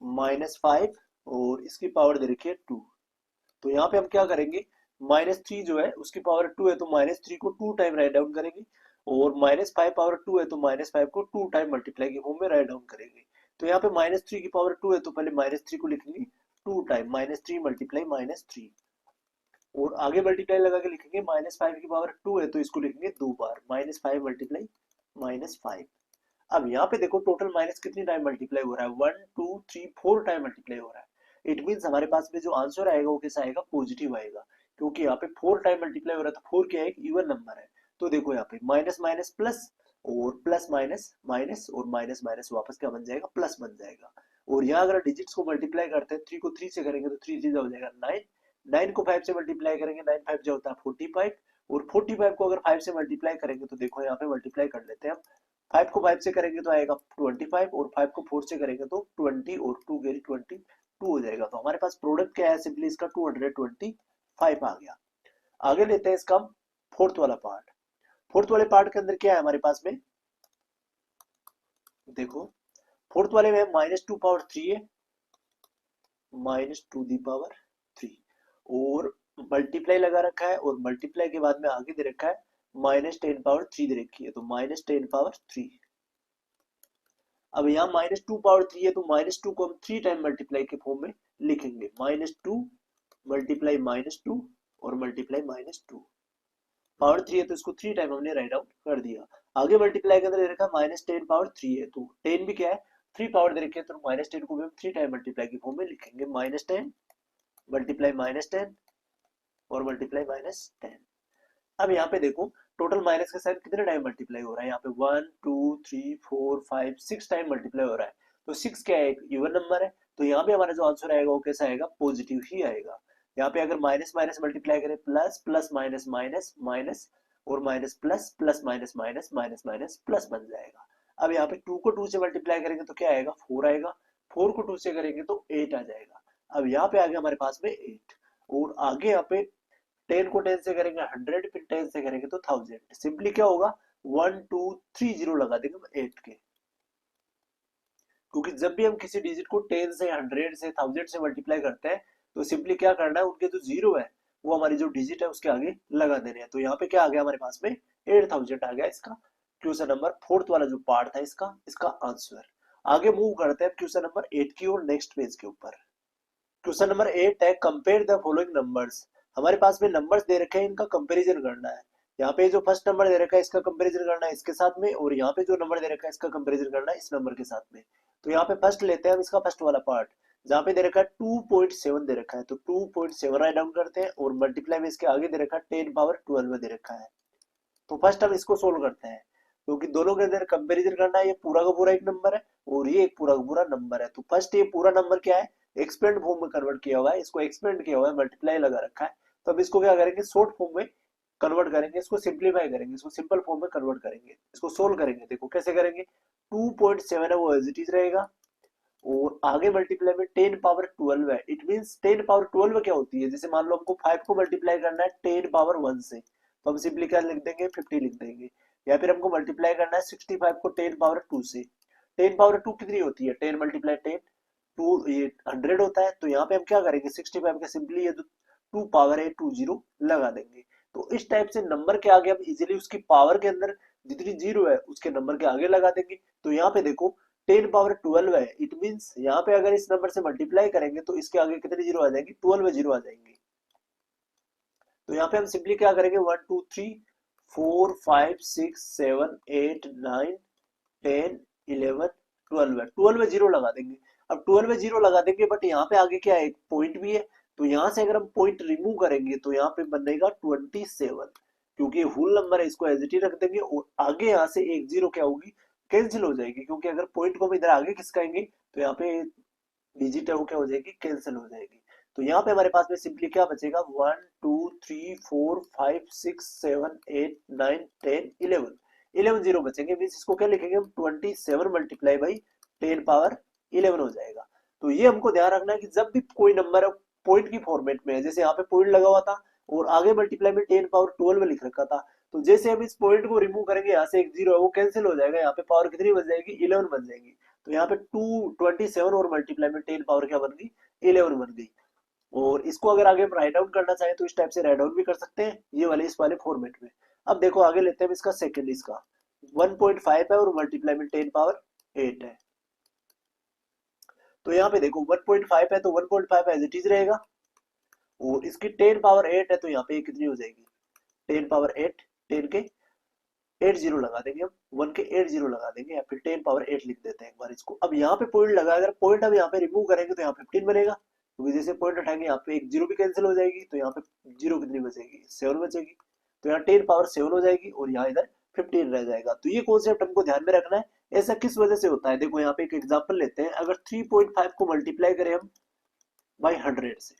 -5 और इसकी पावर दे रखी है 2। तो यहाँ पे हम क्या करेंगे, -3 जो है उसकी पावर 2 है तो -3 को 2 टाइम राइट डाउन करेंगे, और -5 पावर 2 है तो -5 को 2 टाइम मल्टीप्लाई के फॉर्म में राइट डाउन करेंगे। तो यहाँ पे -3 की पावर 2 है तो पहले -3 को लिखेंगे 2 टाइम, -3 मल्टीप्लाई -3, और आगे मल्टीप्लाई लगा के लिखेंगे -5 की पावर 2 है तो इसको लिखेंगे 2 बार, -5 मल्टीप्लाई -5। अब यहाँ पे देखो टोटल माइनस कितनी टाइम मल्टीप्लाई हो रहा है, 1 2 3 4 टाइम मल्टीप्लाई हो रहा है। इट मींस हमारे पास में जो आंसर आएगा वो कैसा आएगा, पॉजिटिव आएगा, क्योंकि यहाँ पे 4 टाइम मल्टीप्लाई हो रहा है तो 4 क्या है, एक इवन नंबर है। तो देखो यहाँ पे माइनस माइनस प्लस, और प्लस माइनस माइनस, और माइनस माइनस वापस क्या बन जाएगा, प्लस बन जाएगा। और यहाँ अगर डिजिट्स को मल्टीप्लाई करते हैं, 3 को 3 से करेंगे तो 3 3 हो जाएगा 9, 9 को 5 से मल्टीप्लाई करेंगे, 9 5 जो होता है 45, और 45 को अगर 5 से मल्टीप्लाई करेंगे तो देखो यहाँ पे मल्टीप्लाई कर लेते हैं हम, 5 को 5 से करेंगे तो आएगा 25, और 5 को 4 से करेंगे तो 20, और 2 गेरी 22 हो जाएगा। तो हमारे पास प्रोडक्ट क्या है, सिंपली इसका 225 आ गया। आगे लेते हैं इसका फोर्थ वाला पार्ट। फोर्थ वाले पार्ट के अंदर क्या है हमारे पास में, देखो फोर्थ वाले में -2 पावर 3 है, -2 दी पावर 3, और मल्टीप्लाई लगा रखा है, और मल्टीप्लाई के बाद में आगे दे रखा है -10 पावर 3 दे रखी है, तो -10 पावर 3। अब यहाँ -2 पावर 3 है, तो -2 को हम 3 टाइम मल्टीप्लाई के फॉर्म में लिखेंगे, -2 मल्टीप्लाई -2 और मल्टीप्लाई -2 पावर 3 है, तो इसको 3 टाइम हमने राइट आउट कर दिया। आगे मल्टीप्लाई के अंदर दे रखा -10 पावर 3 है, तो 10 भी क्या है 3 पावर दे रखी है, तो -10 को भी हम 3 टाइम मल्टीप्लाई के फॉर्म में लिखेंगे, -10 मल्टीप्लाई -10 और मल्टीप्लाई -10। अब यहाँ पे देखो टोटल माइनस के साथ कितने टाइम मल्टीप्लाई हो रहा है, यहाँ पे 1 2 3 4 5 6 टाइम मल्टीप्लाई हो रहा है, तो 6 क्या है, एक इवन नंबर है, तो यहाँ पे हमारा जो आंसर आएगा वो कैसा आएगा, पॉजिटिव ही आएगा। यहाँ पे अगर माइनस माइनस मल्टीप्लाई करें, plus plus minus minus minus और minus plus plus minus minus minus minus plus बन जाएगा। अब यहाँ पे 2 को 2 से मल्टीप्लाई करेंगे तो क्या आएगा, 4 आएगा, 4 को 2 से करेंगे तो 8 आ जाएगा। अब यहाँ पे आ गया हमारे पास में 8, और आगे यहाँ पे 10 को 10 से करेंगे 100, फिर 10 से करेंगे तो 1000। सिंपली क्या होगा, 1 2 3 0 लगा देंगे हम 8 के, क्योंकि जब भी हम किसी डिजिट को 10 से 100 से 1000 से मल्टीप्लाई करते हैं, तो सिंपली क्या करना है, उनके जो जीरो है वो हमारी जो डिजिट है उसके आगे लगा देने हैं। तो यहाँ पे क्या आ गया हमारे पास में 8000 आ गया इसका क्वेश्चन नंबर फोर्थ वाला जो पार्ट था इसका इसका आंसर। आगे मूव करते हैं क्वेश्चन नंबर 8 की और नेक्स्ट पेज के ऊपर। क्वेश्चन नंबर 8 है, कंपेयर द फॉलोइंग नंबर्स। हमारे पास में नंबर्स दे रखे हैं, इनका कंपैरिजन करना है। यहाँ पे जो फर्स्ट नंबर दे रखा है इसका कंपैरिजन करना है इसके साथ में, और यहाँ पे जो नंबर दे रखा है इसका कंपैरिजन करना है इस नंबर के साथ में। तो यहाँ पे फर्स्ट लेते हैं हम इसका फर्स्ट वाला पार्ट, जहाँ पे दे रखा है 2.7 दे रखा है, तो 2.7 राइट डाउन करते हैं, और मल्टीप्लाई में इसके आगे दे रखा है 10 पावर 12 दे रखा है। तो फर्स्ट हम इसको सोल्व करते हैं, क्योंकि दोनों के अंदर कंपैरिजन करना है। ये पूरा का पूरा एक नंबर है और ये एक पूरा का पूरा नंबर है, तो फर्स्ट ये पूरा नंबर क्या है, एक्सपेंड फॉर्म में कन्वर्ट किया हुआ है, इसको एक्सपेंड किया हुआ है, मल्टीप्लाई लगा रखा है। तो अब इसको क्या करेंगे, शॉर्ट फॉर्म में कन्वर्ट करेंगे, इसको सिंप्लीफाई करेंगे, इसको सिंपल फॉर्म में कन्वर्ट करेंगे, इसको सोल्व करेंगे। देखो कैसे करेंगे, 2.7 है वो एज इट इज रहेगा, और आगे मल्टीप्लाई में 10 पावर 12 है। इट मींस 10 पावर 12 क्या होती है, जैसे मान लो हमको 5 को मल्टीप्लाई करना है 10 पावर 1 से, तो हम सिंपली क्या लिख देंगे, 50 लिख देंगे। या फिर हमको मल्टीप्लाई करना है 65 को 10 पावर 2 से, 10 पावर 2 कितनी होती है, 10 मल्टीप्लाई 10 2 ये 100 होता है। तो यहाँ पे हम क्या करेंगे, 65 का सिंपली ये जो 2 पावर है 20 लगा देंगे। तो इस टाइप से नंबर के आगे हम इजीली उसकी पावर के अंदर जितनी जीरो है उसके नंबर के आगे लगा देंगे। तो यहाँ पे देखो 10 पावर 12 है, इट मींस यहाँ पे अगर इस नंबर से मल्टीप्लाई करेंगे तो इसके आगे कितनी जीरो आ जाएंगी, 12 जीरो आ जाएंगे। तो यहाँ पे हम सिंपली क्या करेंगे, 1 2 3 4 5 6 7 8 9 10 11 12 है, 12 जीरो लगा देंगे। अब 12 जीरो लगा देंगे, बट यहाँ पे आगे क्या है, एक पॉइंट भी है, तो यहाँ से अगर हम पॉइंट रिमूव करेंगे तो यहाँ पे बनेगा 27, क्योंकि होल नंबर है, इसको एज इट इज रख देंगे, और आगे यहाँ से एक जीरो क्या होगी, कैंसिल हो जाएगी, क्योंकि अगर पॉइंट को हम इधर आगे खिसकाएंगे तो यहाँ पे डिजिट है वो क्या हो जाएगी, कैंसिल हो जाएगी। तो यहाँ पे हमारे पास में सिंपली क्या बचेगा, 1 2 3 4 5 6 7 8 9 10 11 11 जीरो बचेंगे, मीन्स इसको क्या लिखेंगे हम, 27 मल्टीप्लाई बाई 10 पावर 11 हो जाएगा। तो ये हमको ध्यान रखना है कि जब भी कोई नंबर पॉइंट की फॉर्मेट में है, जैसे यहाँ पे पॉइंट लगा हुआ था और आगे मल्टीप्लाई में 10 पावर 12 लिख रखा था, तो जैसे हम इस पॉइंट को रिमूव करेंगे, यहाँ से एक जीरो है वो कैंसिल हो जाएगा, यहाँ पे पावर कितनी बच जाएगी, 11 बन जाएगी। तो यहाँ पे 227 और मल्टीप्लाई में 10 पावर क्या बन गई, 11 बन गई। और इसको अगर आगे हम राइट डाउन करना चाहें तो इस टाइप से राइट डाउन भी कर सकते हैं, ये वाले इस वाले फॉर्मेट में। अब देखो आगे लेते हैं इसका सेकंड, इसका 1.5 है और मल्टीप्लाई में 10 पावर 8 है। तो यहाँ पे देखो 1.5 है तो 1.5 एज इट इज रहेगा, और इसकी 10 पावर 8 है, तो यहाँ पे कितनी हो जाएगी, 10 पावर 8, 10 के 8 जीरो लगा देंगे हम, 1 के 8 जीरो लगा देंगे, या फिर 10 पावर 8 लिख देते हैं एक बार इसको। अब यहाँ पे पॉइंट लगा, अगर पॉइंट हम यहाँ पे रिमूव करेंगे तो यहाँ 15 बनेगा, क्योंकि जैसे पॉइंट उठाएंगे यहाँ पे एक जीरो भी कैंसिल हो जाएगी, तो यहाँ पे जीरो कितनी बचेगी, 7 बचेगी। तो यहाँ 10 पावर 7 हो जाएगी, और यहाँ इधर 15 रह जाएगा। तो ये कॉन्सेप्ट हमको ध्यान में रखना है, ऐसा किस वजह से होता है। देखो यहाँ पे एक एग्जाम्पल लेते हैं, अगर 3.5 को मल्टीप्लाई करें हम बाई 100 से,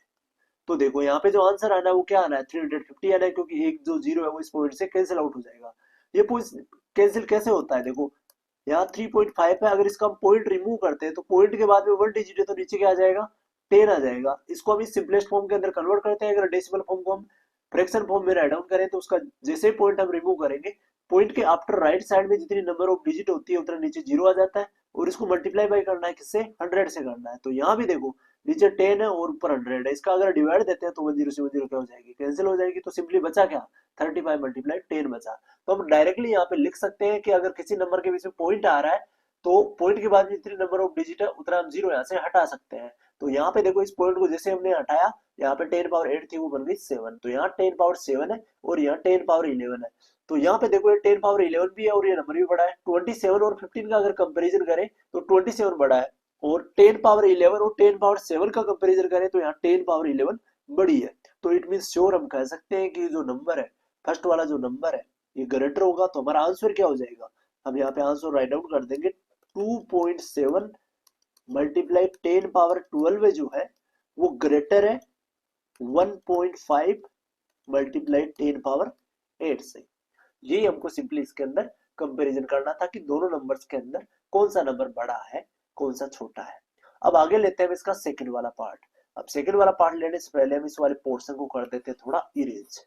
तो देखो यहाँ पे जो आंसर आना है वो क्या आना है, 350 आना है, क्योंकि एक जो जीरो है वो इस पॉइंट से कैंसिल आउट हो जाएगा। ये कैंसिल कैसे होता है, देखो यहाँ 3.5 है, अगर इसका हम पॉइंट रिमूव करते हैं तो पॉइंट के बाद में 1 डिजिट है, तो नीचे क्या आ जाएगा, 10 आ जाएगा। इसको हम इस सिंपलेस्ट फॉर्म के अंदर कन्वर्ट करते हैं, अगर डेसिमल फॉर्म को हम फ्रैक्शन फॉर्म में राइट डाउन करें तो उसका जैसे पॉइंट हम रिमूव करेंगे, पॉइंट के आफ्टर राइट साइड में जितनी नंबर ऑफ डिजिट होती है उतना नीचे जीरो आ जाता है, और इसको मल्टीप्लाई बाय करना है किससे, 100 से करना है। तो यहाँ भी देखो नीचे 10 है और ऊपर 100 है, इसका अगर डिवाइड देते हैं तो 10 से 10 क्या हो जाएगी, कैंसिल हो जाएगी। तो सिंपली बचा क्या, 35 मल्टीप्लाई 10 बचा। तो हम डायरेक्टली यहाँ पे लिख सकते हैं कि अगर किसी नंबर के बीच में पॉइंट आ रहा है तो पॉइंट के बाद जितनी नंबर ऑफ डिजिट है उतना हम जीरो यहाँ से हटा सकते हैं। तो यहाँ पे देखो इस पॉइंट को जैसे हमने हटाया, यहाँ पे 10 पावर 8 थी वो बन गई 7, तो यहाँ 10 पावर 7 है और यहाँ 10 पावर 11 है। तो यहाँ पे देखो ये 10 पावर 11 भी है और ये नंबर भी बड़ा है। 27 और 15 का अगर कंपैरिजन करें तो 27 बड़ा है, और 10 पावर 11 और 10 पावर 7 का कंपैरिजन करें तो यहाँ 10 पावर 11 बड़ी है। तो इट मीन श्योर हम कह सकते हैं कि जो नंबर है, फर्स्ट वाला जो नंबर है ये ग्रेटर होगा। तो हमारा आंसर क्या हो जाएगा, हम यहाँ पे आंसर राइट डाउन कर देंगे, 2.7 मल्टीप्लाई 10 पावर 12 जो है वो ग्रेटर है 1.5 मल्टीप्लाई 10 पावर 8 से। यही हमको सिंपली इसके अंदर कंपैरिजन करना था कि दोनों नंबर्स के अंदर कौन सा नंबर बड़ा है कौन सा छोटा है। अब आगे लेते हैं इसका सेकंड वाला पार्ट। अब सेकंड वाला पार्ट लेने से पहले हम इस वाले पोर्शन को कर देते हैं थोड़ा इरेज।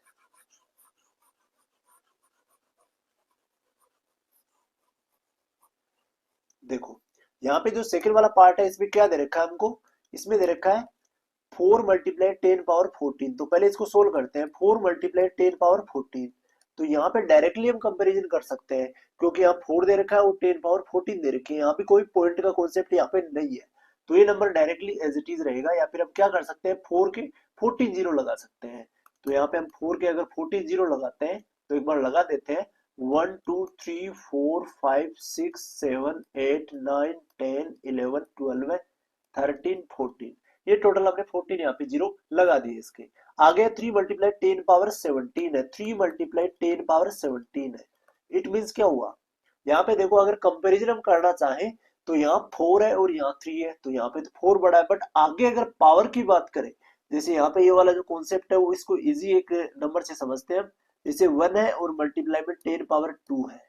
देखो यहाँ पे जो सेकंड वाला पार्ट है इसमें क्या दे रखा है हमको, इसमें दे रखा है 4 मल्टीप्लाई 10 पावर 14। तो पहले इसको सोल्व करते हैं, 4 मल्टीप्लाई 10 पावर 14। तो यहाँ पे डायरेक्टली हम कंपैरिजन कर सकते हैं क्योंकि यहाँ 4 दे रखा है और 10 पावर 14 दे रखी है, यहाँ पे कोई पॉइंट का कॉन्सेप्ट यहाँ पे नहीं है। तो ये number directly as it is रहेगा, या फिर हम क्या कर सकते हैं 4 के 14 जीरो लगा सकते हैं। तो यहाँ पे हम 4 के अगर 14 जीरो लगाते हैं तो एक बार लगा देते हैं, 1 2 3 4 5 6 7 8 9 10 11 12 13 14, ये टोटल हमने 14 यहाँ पे जीरो लगा दिए। इसके आगे 3 मल्टीप्लाई 10 पावर 17 है, 3 मल्टीप्लाई 10 पावर 17 है। इट मींस क्या हुआ, यहाँ पे देखो अगर कंपैरिजन हम करना चाहें तो यहाँ 4 है और यहाँ 3 है, तो यहाँ पे तो 4 बड़ा है, बट आगे अगर पावर की बात करें, जैसे यहाँ पे ये वाला जो कॉन्सेप्ट है वो इसको इजी एक नंबर से समझते हैं हम। जैसे 1 है और मल्टीप्लाई में 10 पावर 2 है,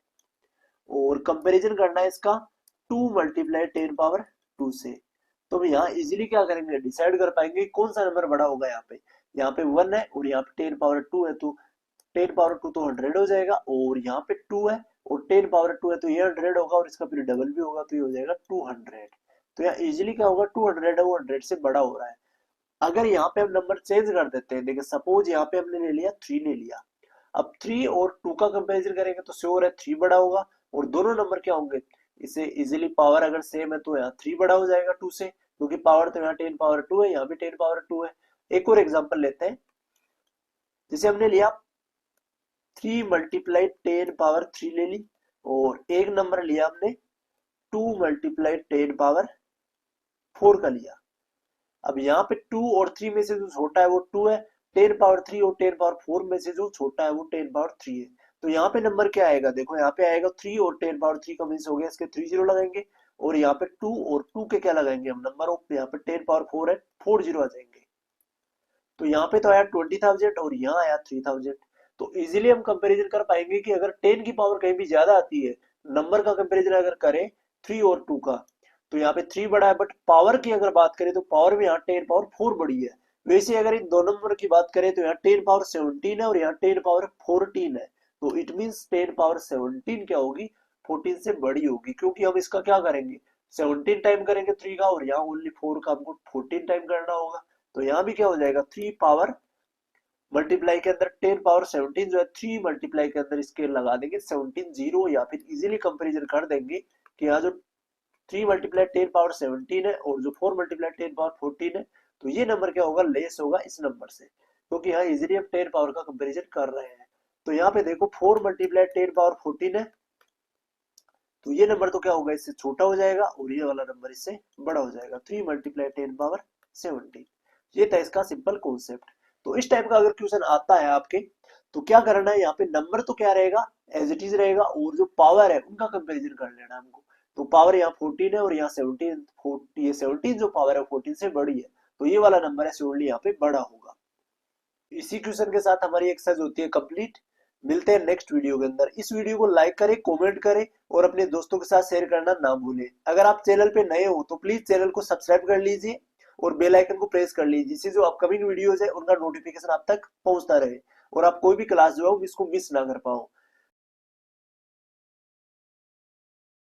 और कंपैरिजन करना है इसका 2 मल्टीप्लाई 10 पावर 2 से। तो हम यहाँ इजीली क्या करेंगे, डिसाइड कर पाएंगे कौन सा नंबर बड़ा होगा। यहाँ पे 1 है और यहाँ पे 10 पावर 2 है, तो 10 पावर 2 तो 100 हो जाएगा, और यहाँ पे 2 है और 10 पावर 2 है तो ये 100 होगा, और इसका फिर डबल भी होगा तो ये हो जाएगा 200। तो यहाँ इजीली क्या होगा, 200 है वो 100 से बड़ा हो रहा है। अगर यहाँ पे हम नंबर चेंज कर देते हैं, देखिए सपोज यहाँ पे हमने ले लिया 3 ले लिया, अब 3 और 2 का कंपैरिजन करेंगे तो श्योर है 3 बड़ा होगा, और दोनों नंबर क्या होंगे, इसे इजीली पावर अगर सेम है तो यहाँ 3 बड़ा हो जाएगा 2 से, क्योंकि पावर तो यहाँ 10 पावर 2 है, यहाँ भी 10 पावर 2 है। एक और एग्जांपल लेते हैं, जैसे हमने लिया 3 मल्टीप्लाई 10 पावर 3 ले ली, और एक नंबर लिया हमने 2 मल्टीप्लाई 10 पावर 4 का लिया। अब यहाँ पे 2 और 3 में से जो छोटा है वो 2 है, 10 पावर 3 और 10 पावर 4 में से जो छोटा है वो 10 पावर 3 है। तो यहाँ पे नंबर क्या आएगा, देखो यहाँ पे आएगा 3 और 10 पावर 3 का मीन्स हो गया, इसके 3 जीरो लगाएंगे, और यहाँ पे 2 और 2 के क्या लगाएंगे हम, नंबर ऑफ यहाँ पे 10 पावर 4 है, 4 जीरो आ जाएंगे। तो यहाँ पे तो आया 20,000 और यहाँ आया 3,000। तो इजीली हम कंपैरिजन कर पाएंगे कि अगर 10 की पावर कहीं भी ज्यादा आती है, नंबर का कंपैरिजन अगर करें 3 और 2 का, तो यहाँ पे 3 बड़ा है, बट पावर की अगर बात करें तो पावर में यहाँ 10 पावर 4 बड़ी है। वैसे अगर इन दो नंबर की बात करें तो यहाँ 10 पावर 17 है और यहाँ 10 पावर 14 है। तो इट मीन्स 10 पावर 17 क्या होगी, 14 से बड़ी होगी, क्योंकि हम इसका क्या करेंगे 17 टाइम करेंगे 3 का, और यहाँ ओनली 4 का हमको 14 टाइम करना होगा। तो यहाँ भी क्या हो जाएगा, 3 पावर मल्टीप्लाई के अंदर 10 पावर 17 जो है 3 मल्टीप्लाई के अंदर इसके लगा देंगे 17 जीरो, या फिर इजीली कंपैरिजन कर देंगे कि यहाँ जो 3 मल्टीप्लाई 10 पावर 17 है और जो 4 मल्टीप्लाई 10 पावर 14 है, तो ये नंबर क्या होगा, लेस होगा इस नंबर से, क्योंकि यहाँ इजीली हम 10 पावर का कंपैरिजन कर रहे हैं। तो यहाँ पे देखो 4 मल्टीप्लाई 10 पावर 14 है, तो ये नंबर तो क्या होगा, इससे छोटा हो जाएगा, और ये वाला नंबर इससे बड़ा हो जाएगा, 3 मल्टीप्लाई 10 पावर 17। ये था इसका सिंपल कॉन्सेप्ट। तो इस टाइप का अगर क्वेश्चन आता है आपके, तो क्या करना है, यहाँ पे नंबर तो क्या रहेगा, एज इट इज रहेगा, और जो पावर है उनका कंपैरिजन कर लेना हमको। तो पावर यहाँ 14 है और यहाँ 17, ये 17 जो पावर है 14 से बड़ी है, तो ये वाला नंबर है श्योरली यहाँ पे बड़ा होगा। इसी क्वेश्चन के साथ हमारी एक्सरसाइज होती है कंप्लीट। मिलते हैं नेक्स्ट वीडियो के अंदर। इस वीडियो को लाइक करें, कमेंट करें और अपने दोस्तों के साथ शेयर करना ना भूलें। अगर आप चैनल पे नए हो तो प्लीज चैनल को सब्सक्राइब कर लीजिए और बेल आइकन को प्रेस कर लीजिए, जिससे जो अपकमिंग वीडियोस है उनका नोटिफिकेशन आप तक पहुंचता रहे। और आप कोई भी क्लास जो है इसको मिस ना कर पाओ।